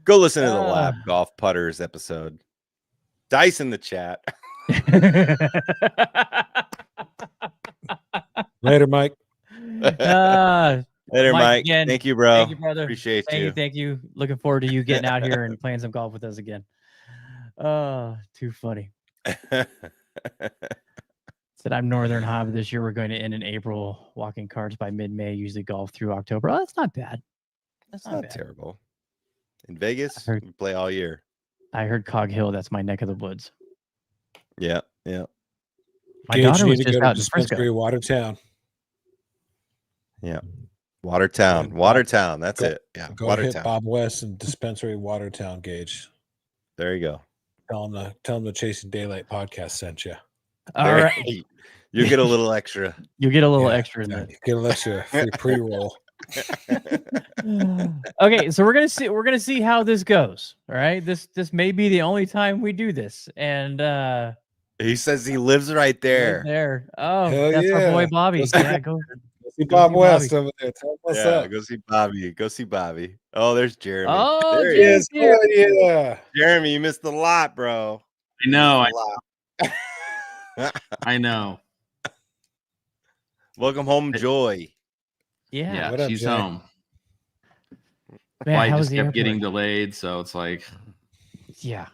Go listen to the Lab Golf Putters episode. Dice in the chat.
Later, Mike.
Later, Mike.
Again,
thank you, bro.
Thank you, brother.
Appreciate you.
Thank you. Looking forward to you getting out here and playing some golf with us again. Too funny. Said I'm Northern Hob this year. We're going to end in April. Walking carts by mid-May. Usually golf through October. Oh, that's not bad.
That's not terrible. In Vegas, we play all year.
I heard Cog Hill. That's my neck of the woods.
Yeah.
My daughter was just out in Frisco.
Watertown.
Yeah. Watertown. That's it. Yeah.
Go
Watertown.
hit Bob West and Dispensary Watertown, Gage.
There you go.
Tell them the Chasing Daylight podcast sent you.
All right.
You get a little extra.
You get a little extra in there.
You get a little extra free pre-roll.
Okay, so we're gonna see how this goes. All right. This may be the only time we do this. And
he says he lives right there.
Oh,
hell
that's our boy Bobby.
Go see Bob West over there. Tell him what's up.
Go see Bobby. Oh, there's Jeremy.
Oh,
there he is.
Oh, yeah.
Jeremy, you missed a lot, bro.
I know. I know.
Welcome home, Joy.
Yeah,
Yeah, she's home.
Man,
Flight
how was
just
the
kept
airport?
getting delayed, so it's like,
Yeah.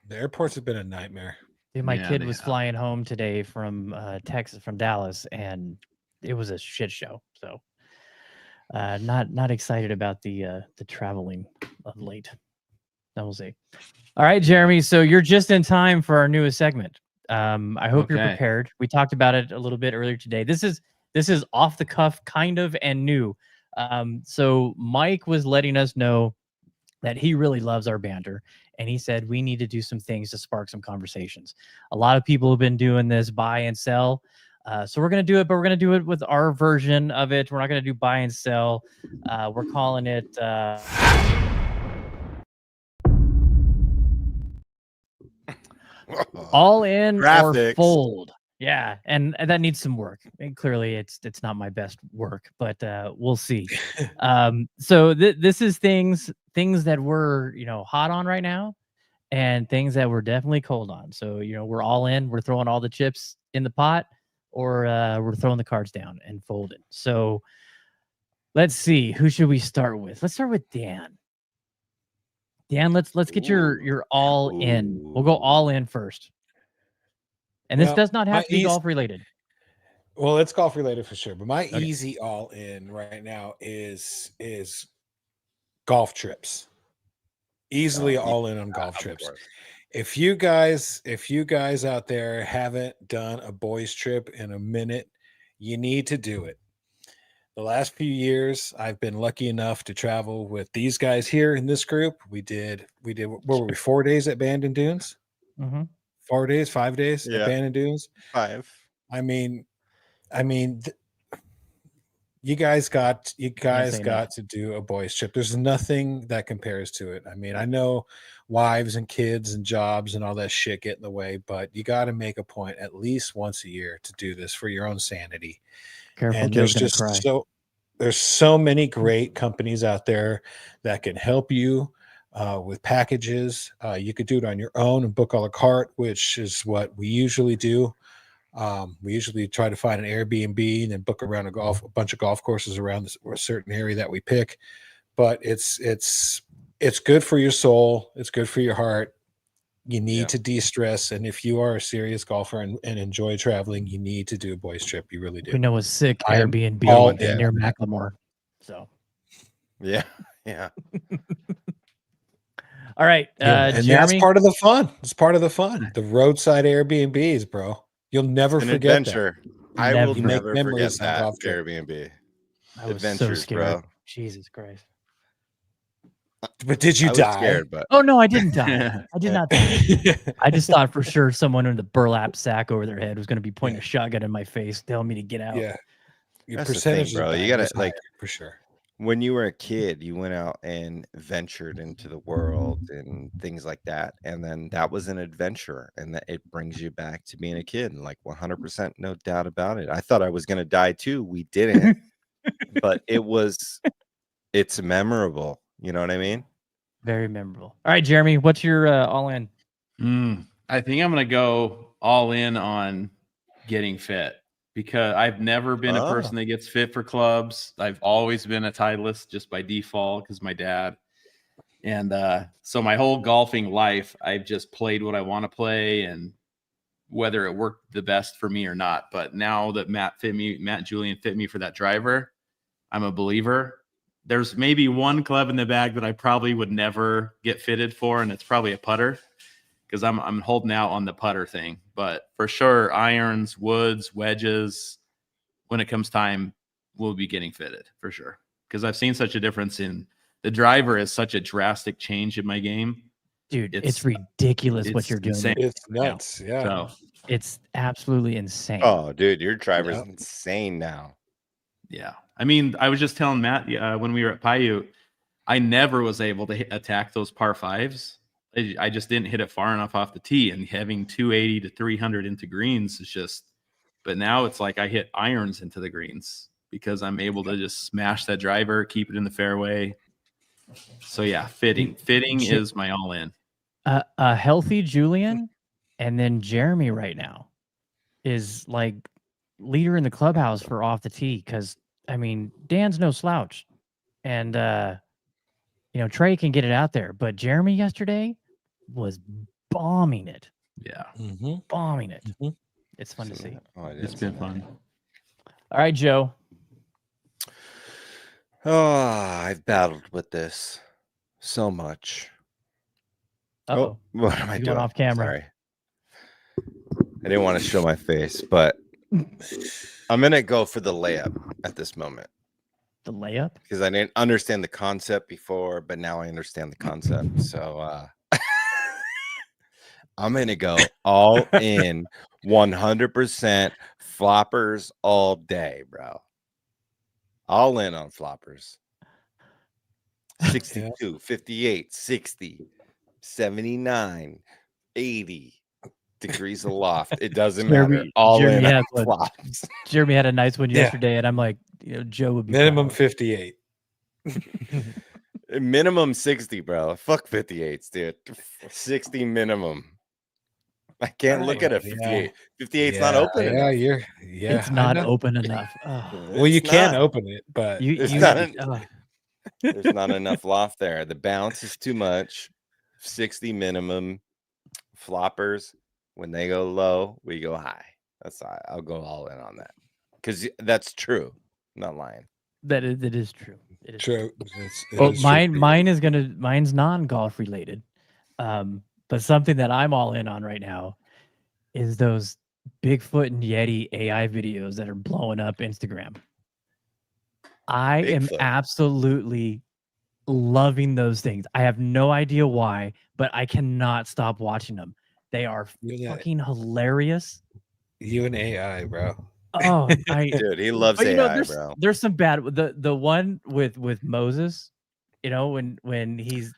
The airports have been a nightmare.
Dude, my
Yeah,
kid
they
was
have.
flying home today from Texas, from Dallas, and it was a shit show. So, not excited about the traveling of late. That will see. All right, Jeremy. So you're just in time for our newest segment. I hope you're
Okay.
prepared. We talked about it a little bit earlier today. This is off the cuff, kind of, and new. So Mike was letting us know that he really loves our banter, and he said we need to do some things to spark some conversations. A lot of people have been doing this buy and sell. So we're going to do it, but we're going to do it with our version of it. We're not going to do buy and sell. We're calling it all in
Graphics.
or fold. Yeah, and that needs some work. And clearly, it's not my best work, but we'll see. So this is things that we're hot on right now, and things that we're definitely cold on. So we're all in. We're throwing all the chips in the pot, or we're throwing the cards down and folding. So let's see. Who should we start with? Let's start with Dan. Dan, let's get your all in. We'll go all in first. And this does not have to be golf related.
Well, it's golf related for sure. But my easy all in right now is golf trips. Easily all in on golf trips. If you guys out there haven't done a boys trip in a minute, you need to do it. The last few years, I've been lucky enough to travel with these guys here in this group. We did. What were we? 4 days at Bandon Dunes. 4 days, 5 days at Bandon Dunes.
5.
I mean, you guys got to do a boys trip. There's nothing that compares to it. I mean, I know wives and kids and jobs and all that shit get in the way, but you got to make a point at least once a year to do this for your own sanity.
Careful,
and
Joe's gonna cry.
There's so many great companies out there that can help you with packages. You could do it on your own and book a la carte, which is what we usually do. We usually try to find an Airbnb and then book around a bunch of golf courses around a certain area that we pick. But it's good for your soul. It's good for your heart. You need to de-stress. And if you are a serious golfer and enjoy traveling, you need to do a boys trip. You really do.
We know a sick Airbnb near Macklemore. So
yeah.
All right.
And
Jeremy?
that's part of the fun. It's part of the fun. The roadside Airbnbs, bro. You'll never forget
adventure.
That.
I will
make
never
memories
forget
on
that
golf trip.
Airbnb.
I was
Adventures,
so scared.
bro.
Jesus Christ.
But did you
I was
die?
scared, but
Oh no, I didn't die. I did not die. I just thought for sure someone with a burlap sack over their head was going to be pointing a shotgun in my face, telling me to get out.
Yeah. Your
that's
percentage,
the thing, bro. You gotta
for sure.
When you were a kid, you went out and ventured into the world and things like that. And then that was an adventure, and that it brings you back to being a kid. And like 100%, no doubt about it. I thought I was going to die too. We didn't, but it's memorable. You know what I mean?
Very memorable. All right, Jeremy, what's your all in?
I think I'm going to go all in on getting fit. because I've never been a person that gets fit for clubs. I've always been a Titleist just by default because my dad. And so my whole golfing life, I've just played what I want to play and whether it worked the best for me or not. But now that Matt Julian fit me for that driver, I'm a believer. There's maybe one club in the bag that I probably would never get fitted for, and it's probably a putter because I'm holding out on the putter thing. But for sure, irons, woods, wedges, when it comes time, we'll be getting fitted for sure. Because I've seen such a difference in the driver is such a drastic change in my game.
Dude, it's ridiculous what you're doing.
Insane. It's nuts. Yeah.
So, it's absolutely insane.
Oh, dude, your driver's insane now.
Yeah. I mean, I was just telling Matt when we were at Paiute, I never was able to attack those par fives. I just didn't hit it far enough off the tee, and having 280 to 300 into greens is just, but now it's like I hit irons into the greens because I'm able to just smash that driver, keep it in the fairway. So yeah, fitting is my all in.
A healthy Julian and then Jeremy right now is like leader in the clubhouse for off the tee. Cause I mean, Dan's no slouch and, Trey can get it out there, but Jeremy yesterday was bombing it.
Yeah.
Bombing it. It's fun to see.
It's been fun.
All right, Joe.
Oh, I've battled with this so much.
Oh,
what am I doing?
Off camera.
Sorry. I didn't want to show my face, but I'm going to go for the layup at this moment.
The layup?
Because I didn't understand the concept before, but now I understand the concept. So I'm going to go all in 100% floppers all day, bro. All in on floppers. 62, 58, 60, 79, 80 degrees aloft. It doesn't matter. All
Jeremy
in on flops.
Jeremy had a nice one yesterday, and I'm like, Joe would be
minimum 58.
Minimum 60, bro. Fuck 58s, dude. 60 minimum. I can't look at a 58. 58's not open enough.
It's not open enough. Oh.
Well, you can open it, but
there's not enough loft there. The bounce is too much. 60 minimum. Floppers, when they go low, we go high. I'll go all in on that because that's true. I'm not lying.
That is true. It is
true.
Mine's non-golf related. But something that I'm all in on right now is those Bigfoot and Yeti AI videos that are blowing up Instagram. I am absolutely loving those things. I have no idea why, but I cannot stop watching them. They are fucking hilarious.
You and AI, bro.
Oh,
dude, he loves AI, bro.
There's some bad. The one with Moses, when he's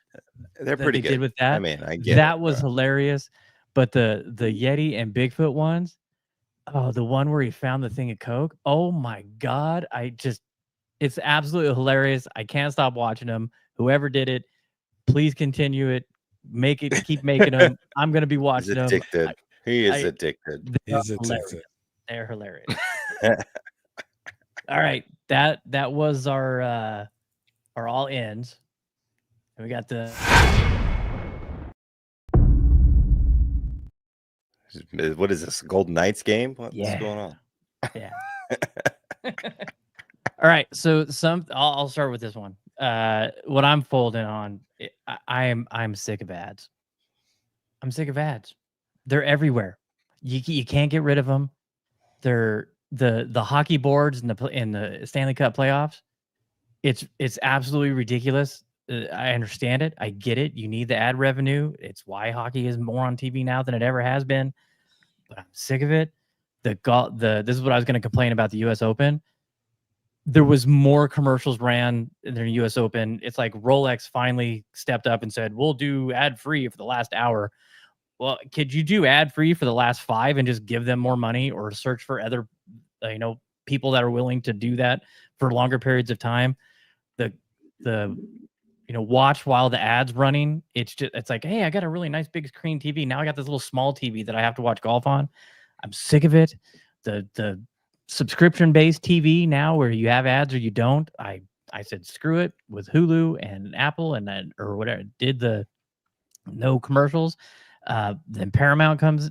they're pretty good
with that.
I mean, I get
that was hilarious. But the Yeti and Bigfoot ones, the one where he found the thing of Coke. Oh my God. It's absolutely hilarious. I can't stop watching them. Whoever did it, please continue it. Keep making them. I'm going to be watching them.
He is addicted.
He's addicted.
They're hilarious. All right. That was our all ends. And we got the
what is this? Golden Knights game? What's going on?
Yeah. All right. So I'll start with this one. What I'm folding on, I'm sick of ads. I'm sick of ads. They're everywhere. You can't get rid of them. They're the hockey boards in the Stanley Cup playoffs. It's absolutely ridiculous. I understand it. I get it. You need the ad revenue. It's why hockey is more on TV now than it ever has been. But I'm sick of it. This is what I was going to complain about the U.S. Open. There was more commercials ran in the U.S. Open. It's like Rolex finally stepped up and said, we'll do ad-free for the last hour. Well, could you do ad-free for the last 5 and just give them more money or search for other, people that are willing to do that for longer periods of time? Watch while the ad's running. It's like, hey, I got a really nice big screen TV. Now I got this little small TV that I have to watch golf on. I'm sick of it. The subscription-based TV now where you have ads or you don't. I said screw it with Hulu and Apple and then or whatever. Did the no commercials. Then Paramount comes.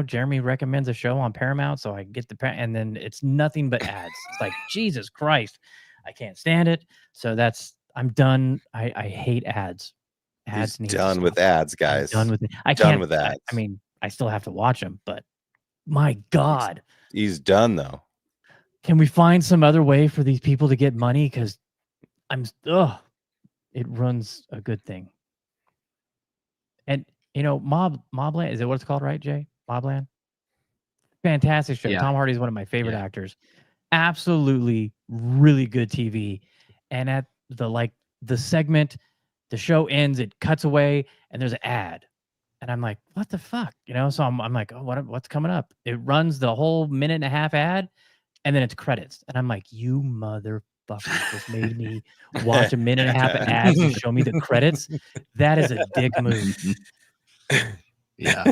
Jeremy recommends a show on Paramount, so I get and then it's nothing but ads. It's like Jesus Christ, I can't stand it. So I'm done. I hate ads. Ads.
He's done with ads, guys.
I'm done with it.
Done with ads.
I mean, I still have to watch them, but my God,
he's done though.
Can we find some other way for these people to get money? Because it runs a good thing. And Mobland, is it what it's called, right, Jay? Mobland? Fantastic show. Yeah. Tom Hardy is one of my favorite actors. Absolutely really good TV. And at the segment, the show ends, it cuts away, and there's an ad. And I'm like, what the fuck? So I'm like, oh, what's coming up? It runs the whole minute and a half ad, and then it's credits. And I'm like, you motherfucker just made me watch a minute and a half of ads and show me the credits. That is a dick move. Yeah.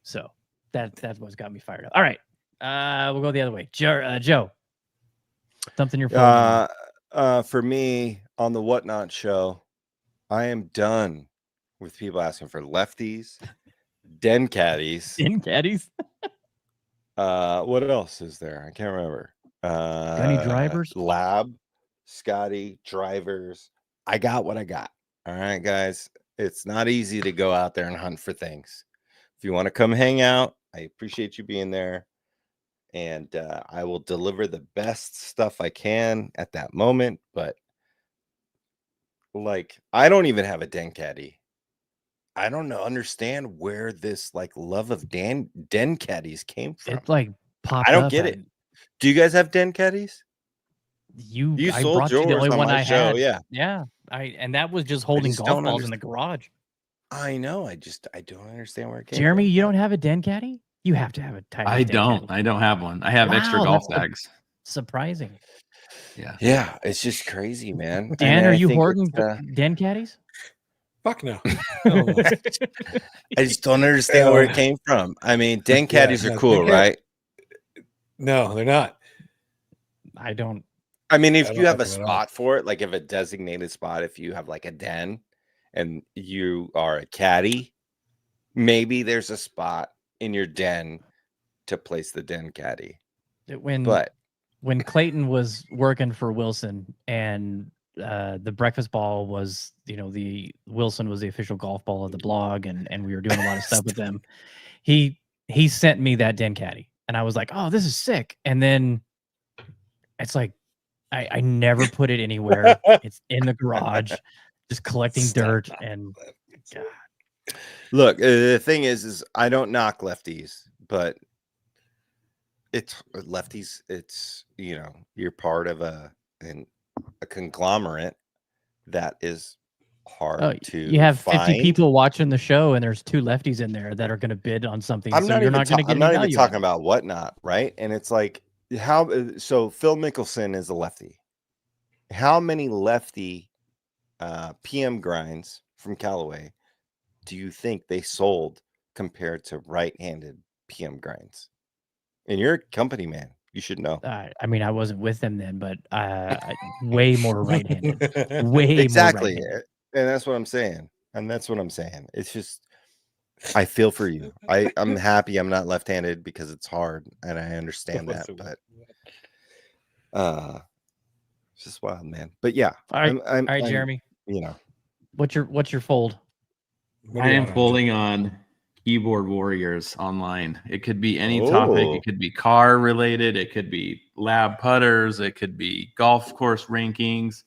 So that's what's got me fired up. All right. We'll go the other way. Joe. Something you're
for me on the Whatnot show, I am done with people asking for lefties, den caddies.
Den caddies?
What else is there? I can't remember.
Any drivers?
Lab, Scotty, drivers. I got what I got. All right, guys. It's not easy to go out there and hunt for things. If you want to come hang out, I appreciate you being there. And I will deliver the best stuff I can at that moment. But I don't even have a den caddy. I don't understand where this love of den caddies came from.
It popped
I don't get it. Do you guys have den caddies?
You
sold yours the only on one I show,
had. Yeah. And that was just holding golf balls in the garage.
I know. I don't understand where it came
Jeremy,
from.
you don't have a den caddy? You have to have a type.
I don't have one. I have extra golf bags.
Surprising.
Yeah. Yeah. It's just crazy, man.
Dan, are you hoarding den caddies?
Fuck no.
I just don't understand where it came from. I mean, den caddies are cool, right?
No, they're not.
I don't.
I mean, if you have a spot for it, if a designated spot, if you have a den and you are a caddy, maybe there's a spot in your den to place the den caddy.
When Clayton was working for Wilson and the breakfast ball was, the Wilson was the official golf ball of the blog, and we were doing a lot of stuff with them. He sent me that den caddy, and I was like, oh, this is sick. And then it's I never put it anywhere. It's in the garage, just collecting dirt. And God.
Look, the thing is I don't knock lefties, but it's lefties. It's, you're part of a conglomerate that is hard to.
You have 50
find.
People watching the show, and there's 2 lefties in there that are going to bid on something.
I'm not even talking about Whatnot, right? And it's so Phil Mickelson is a lefty. How many lefty PM grinds from Callaway do you think they sold compared to right-handed PM grinds? And you're a company man. You should know.
I mean, I wasn't with them then, but way more right-handed. Way
exactly.
More right-handed.
And that's what I'm saying. It's just, I feel for you. I'm happy I'm not left-handed because it's hard, and I understand that. But it's just wild, man. But yeah.
All right, Jeremy. What's your fold?
I am folding on Keyboard Warriors online. It could be any topic. It could be car related. It could be lab putters. It could be golf course rankings.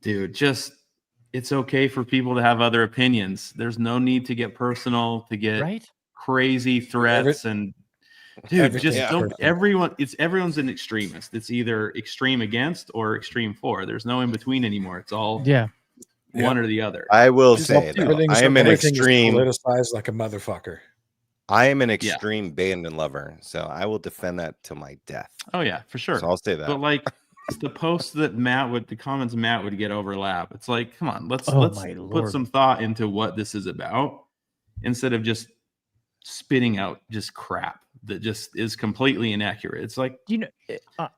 Dude, it's okay for people to have other opinions. There's no need to get personal, to get crazy threats. Dude, don't. Everyone's an extremist. It's either extreme against or extreme for. There's no in between anymore. It's all one or the other.
I will say, I am an extreme
politicized like a motherfucker.
I am an extreme Bandon lover, so I will defend that to my death.
Oh yeah, for sure.
So I'll say that.
But the posts that the comments Matt would get overlap. It's come on, let's put some thought into what this is about instead of just spitting out just crap. that just is completely inaccurate. It's like,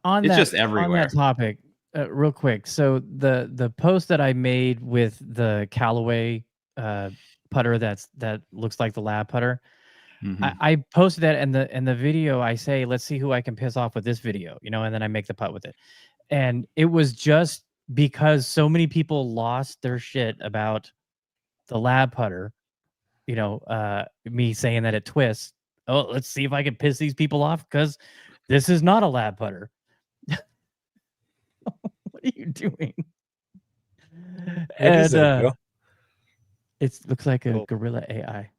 on
it's
that,
just everywhere.
On that topic, real quick. So the post that I made with the Callaway putter that looks like the lab putter, I posted that in the video. I say, let's see who I can piss off with this video, and then I make the putt with it. And it was just because so many people lost their shit about the lab putter, me saying that it twists. Oh, let's see if I can piss these people off because this is not a lab putter. What are you doing? And it looks like a gorilla AI.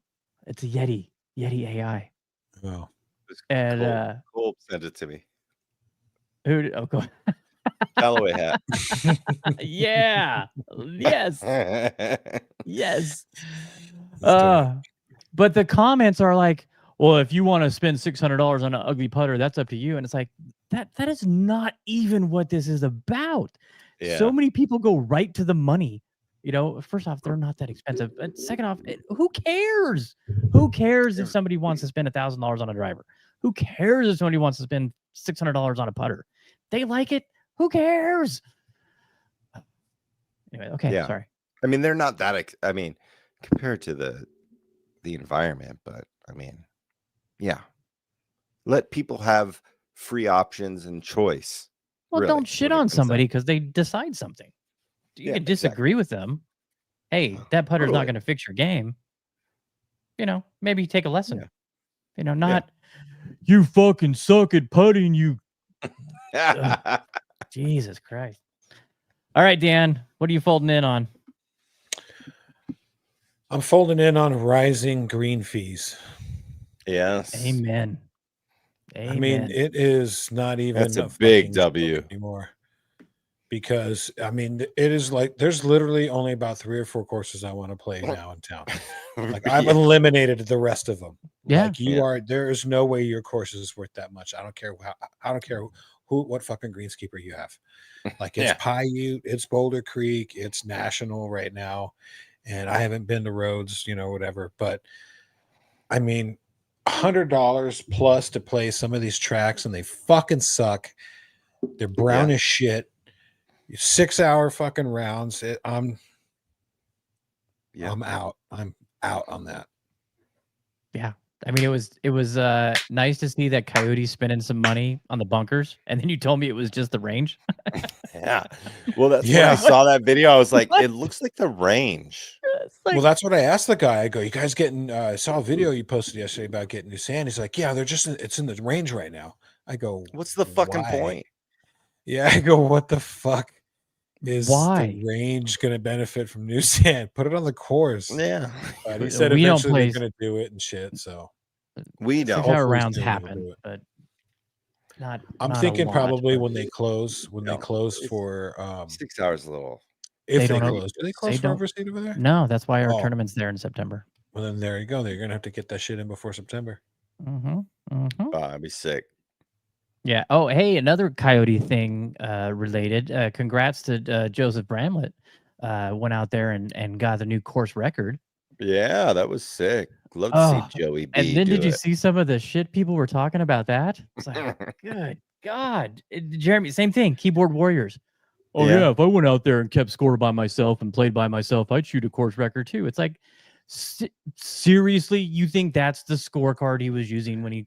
It's a Yeti AI.
Oh,
and Cole sent it to me.
Who? Oh, go.
Callaway hat.
Yeah. Yes. Yes. But the comments are like, well, if you want to spend $600 on an ugly putter, that's up to you. And it's like, that is not even what this is about. Yeah. So many people go right to the money. First off, they're not that expensive. But second off, who cares? Who cares if somebody wants to spend $1,000 on a driver? Who cares if somebody wants to spend $600 on a putter? They like it. Who cares? Anyway, okay,
yeah.
Sorry.
I mean, they're not that. Compared to the environment, but I mean, yeah. Let people have free options and choice.
Well, really, don't shit on somebody because they decide something. You can disagree with them. Hey, that putter's not going to fix your game. Maybe take a lesson. Yeah. Not you fucking suck at putting, you. Jesus Christ. All right, Dan, what are you folding in on?
I'm folding in on rising green fees.
Yes.
Amen.
I mean, it is not even
that's a big W
anymore. Because I mean, it is like there's literally only about 3 or 4 courses I want to play now in town. Like I've eliminated the rest of them.
Yeah,
like there is no way your course is worth that much. I don't care what fucking greenskeeper you have. Like it's Paiute, it's Boulder Creek, it's national right now, and I haven't been to Rhodes, whatever. But I mean, $100 plus to play some of these tracks, and they fucking suck. They're brown as shit. 6-hour fucking rounds. I'm out. I'm out on that.
Yeah. I mean, it was nice to see that Coyote spending some money on the bunkers, and then you told me it was just the range.
Yeah. Well, that's when I saw that video. I was like, it looks like the range.
Well, that's what I asked the guy. I go, you guys getting? I saw a video you posted yesterday about getting new sand. He's like, yeah, it's in the range right now. I go,
what's the fucking point?
Yeah, I go, what the fuck is the range going to benefit from new sand? Put it on the course.
Yeah.
He said eventually they're going to do it and shit. So
we don't.
6-hour rounds happen, but not.
I'm thinking probably when they close for
6 hours a little.
If they close, do they close for overseas over there?
No, that's why our tournament's there in September.
Well, then there you go. You're going to have to get that shit in before September.
I'd be sick.
Yeah. Oh, hey, another Coyote thing related. Congrats to Joseph Bramlett. Went out there and got the new course record.
Yeah, that was sick. Love to see Joey B.
And then did you see some of the shit people were talking about that? It's like, good God. Jeremy, same thing. Keyboard Warriors. Oh, yeah, if I went out there and kept score by myself and played by myself, I'd shoot a course record too. It's like, seriously, you think that's the scorecard he was using when he...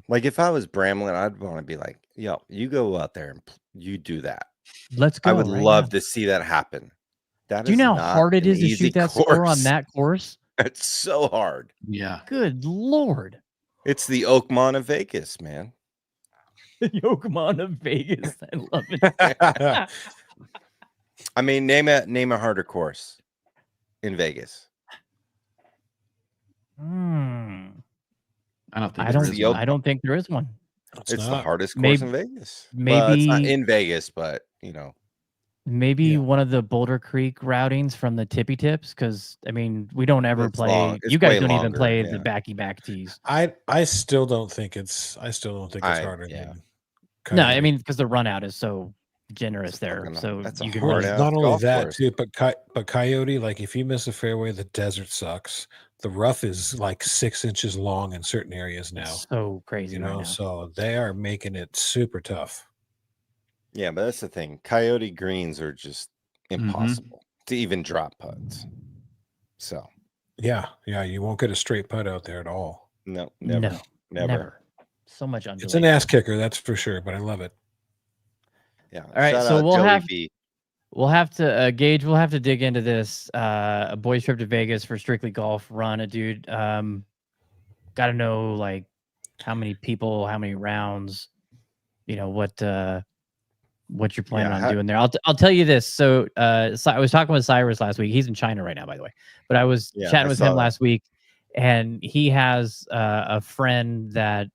Like if I was Bramlett, I'd want to be like, yo, you go out there and you do that.
Let's go.
I would love to see that happen.
Do you know how hard it is to shoot that score on that course?
It's so hard.
Yeah.
Good Lord.
It's the Oakmont of Vegas, man.
The Oakmont of Vegas. I love it.
I mean, name a harder course in Vegas.
I don't think there is one.
It's the hardest course in Vegas.
Maybe
it's not in Vegas, but
maybe one of the Boulder Creek routings from the tippy tips, because I mean we don't ever play. You guys don't even play the back tees.
I still don't think it's harder.
Yeah.
No, I mean because the run out is so generous there. So you can
not only that too, but Coyote, like if you miss a fairway, the desert sucks. the rough is like 6 inches long in certain areas now.
It's so crazy,
you know,
right now.
So they are making it super tough.
Yeah, but that's the thing. Coyote greens are just impossible to even drop putts. So
yeah, you won't get a straight putt out there at all.
No, never.
So much undulation.
It's an ass kicker, that's for sure, but I love it.
Yeah.
All right,
Shout
so
out
we'll
Joey
have
B.
we'll have to Gage. We'll have to dig into this. A boys trip to Vegas for Strictly Golf. Run it, dude. Got to know like how many people, how many rounds. You know what you're planning on doing there. I'll tell you this. So I was talking with Cyrus last week. He's in China right now, by the way. But I was chatting with him last week, and he has a friend that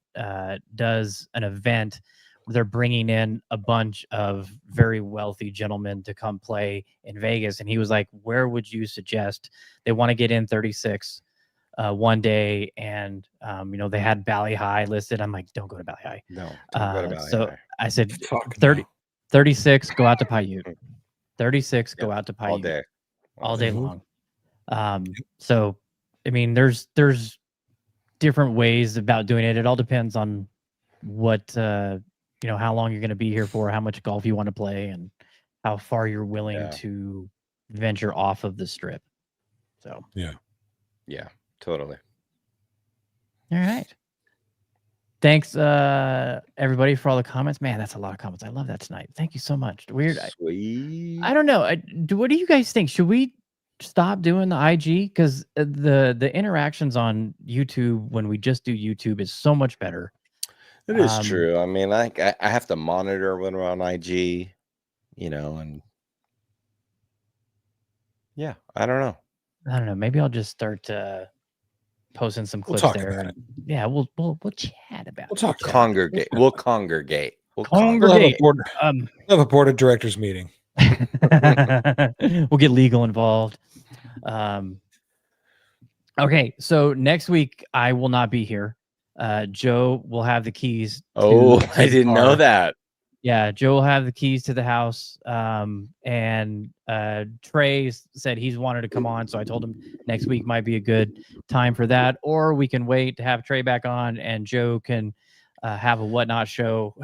does an event where they're bringing in a bunch of very wealthy gentlemen to come play in Vegas. And he was like, where would you suggest? They want to get in 36 one day, and you know, they had Bali High listed. I'm like, don't go to Bali High.
No, don't go to Bali High.
I said 36, go out to Paiute. 36, go out to Paiute. All day long. So I mean, there's different ways about doing it. It all depends on what you know, how long you're going to be here for, how much golf you want to play, and how far you're willing to venture off of the strip. So
yeah, totally.
All right. Thanks, everybody, for all the comments. Man, that's a lot of comments. I love that tonight. Thank you so much. Weird.
Sweet.
I don't know. What do you guys think? Should we stop doing the IG? Because the interactions on YouTube when we just do YouTube is so much better.
It is true. I mean, I have to monitor when we're on IG, you know, and yeah, I don't know.
Maybe I'll just start posting some clips there. Yeah, we'll chat about it.
We'll
congregate. We'll congregate.
We'll congregate.
We'll have a board of directors meeting.
We'll get legal involved. Okay, so next week I will not be here. Joe will have the keys.
I didn't know that.
Yeah, Joe will have the keys to the house. And Trey said he's wanted to come on, so I told him next week might be a good time for that. Or we can wait to have Trey back on, and Joe can have a Whatnot show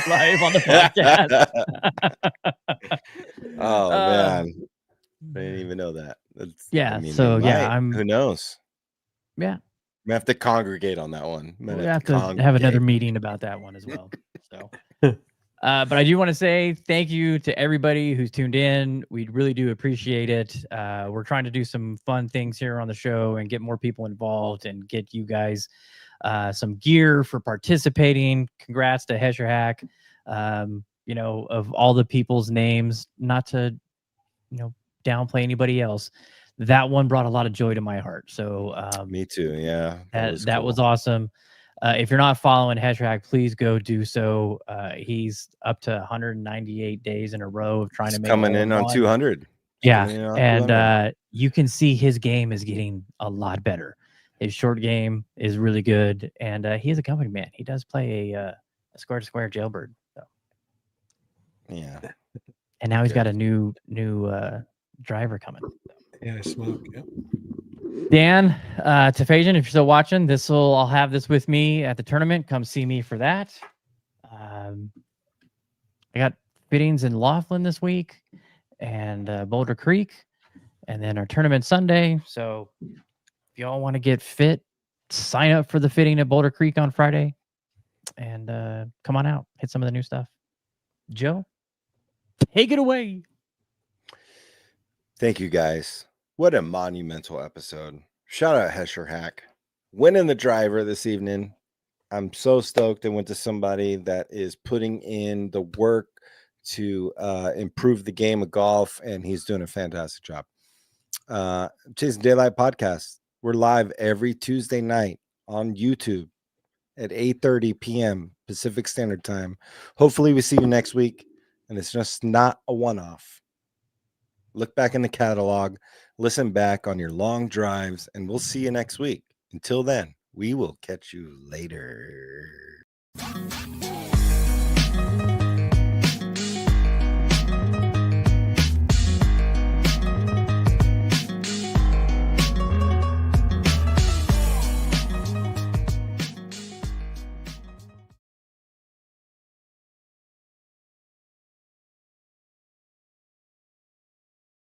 live on the podcast.
Oh man, I didn't even know that.
Who
knows?
Yeah.
We have to congregate on that one.
We have to have another meeting about that one as well. So, but I do want to say thank you to everybody who's tuned in. We really do appreciate it. We're trying to do some fun things here on the show and get more people involved and get you guys some gear for participating. Congrats to Hesherhack. You know, of all the people's names, not to, you know, downplay anybody else. That one brought a lot of joy to my heart. So
me too. Yeah,
that was awesome. If you're not following Hesherhack, please go do so. He's up to 198 days in a row of trying to make
coming in on 200.
Yeah, and you can see his game is getting a lot better. His short game is really good, and he is a company man. He does play a square to square jailbird. So.
Yeah,
and now he's got a new driver coming.
Yeah, I smoke. Yep.
Dan, Tafajan, if you're still watching, I'll have this with me at the tournament. Come see me for that. I got fittings in Laughlin this week and Boulder Creek, and then our tournament Sunday. So if y'all want to get fit, sign up for the fitting at Boulder Creek on Friday, and come on out, hit some of the new stuff. Joe, take it away.
Thank you, guys. What a monumental episode. Shout out Hesherhack. Winning the driver this evening. I'm so stoked. I went to somebody that is putting in the work to improve the game of golf, and he's doing a fantastic job. Chasing Daylight Podcast. We're live every Tuesday night on YouTube at 8:30 p.m. Pacific Standard Time. Hopefully we see you next week, and it's just not a one-off. Look back in the catalog, listen back on your long drives, and we'll see you next week. Until then, we will catch you later.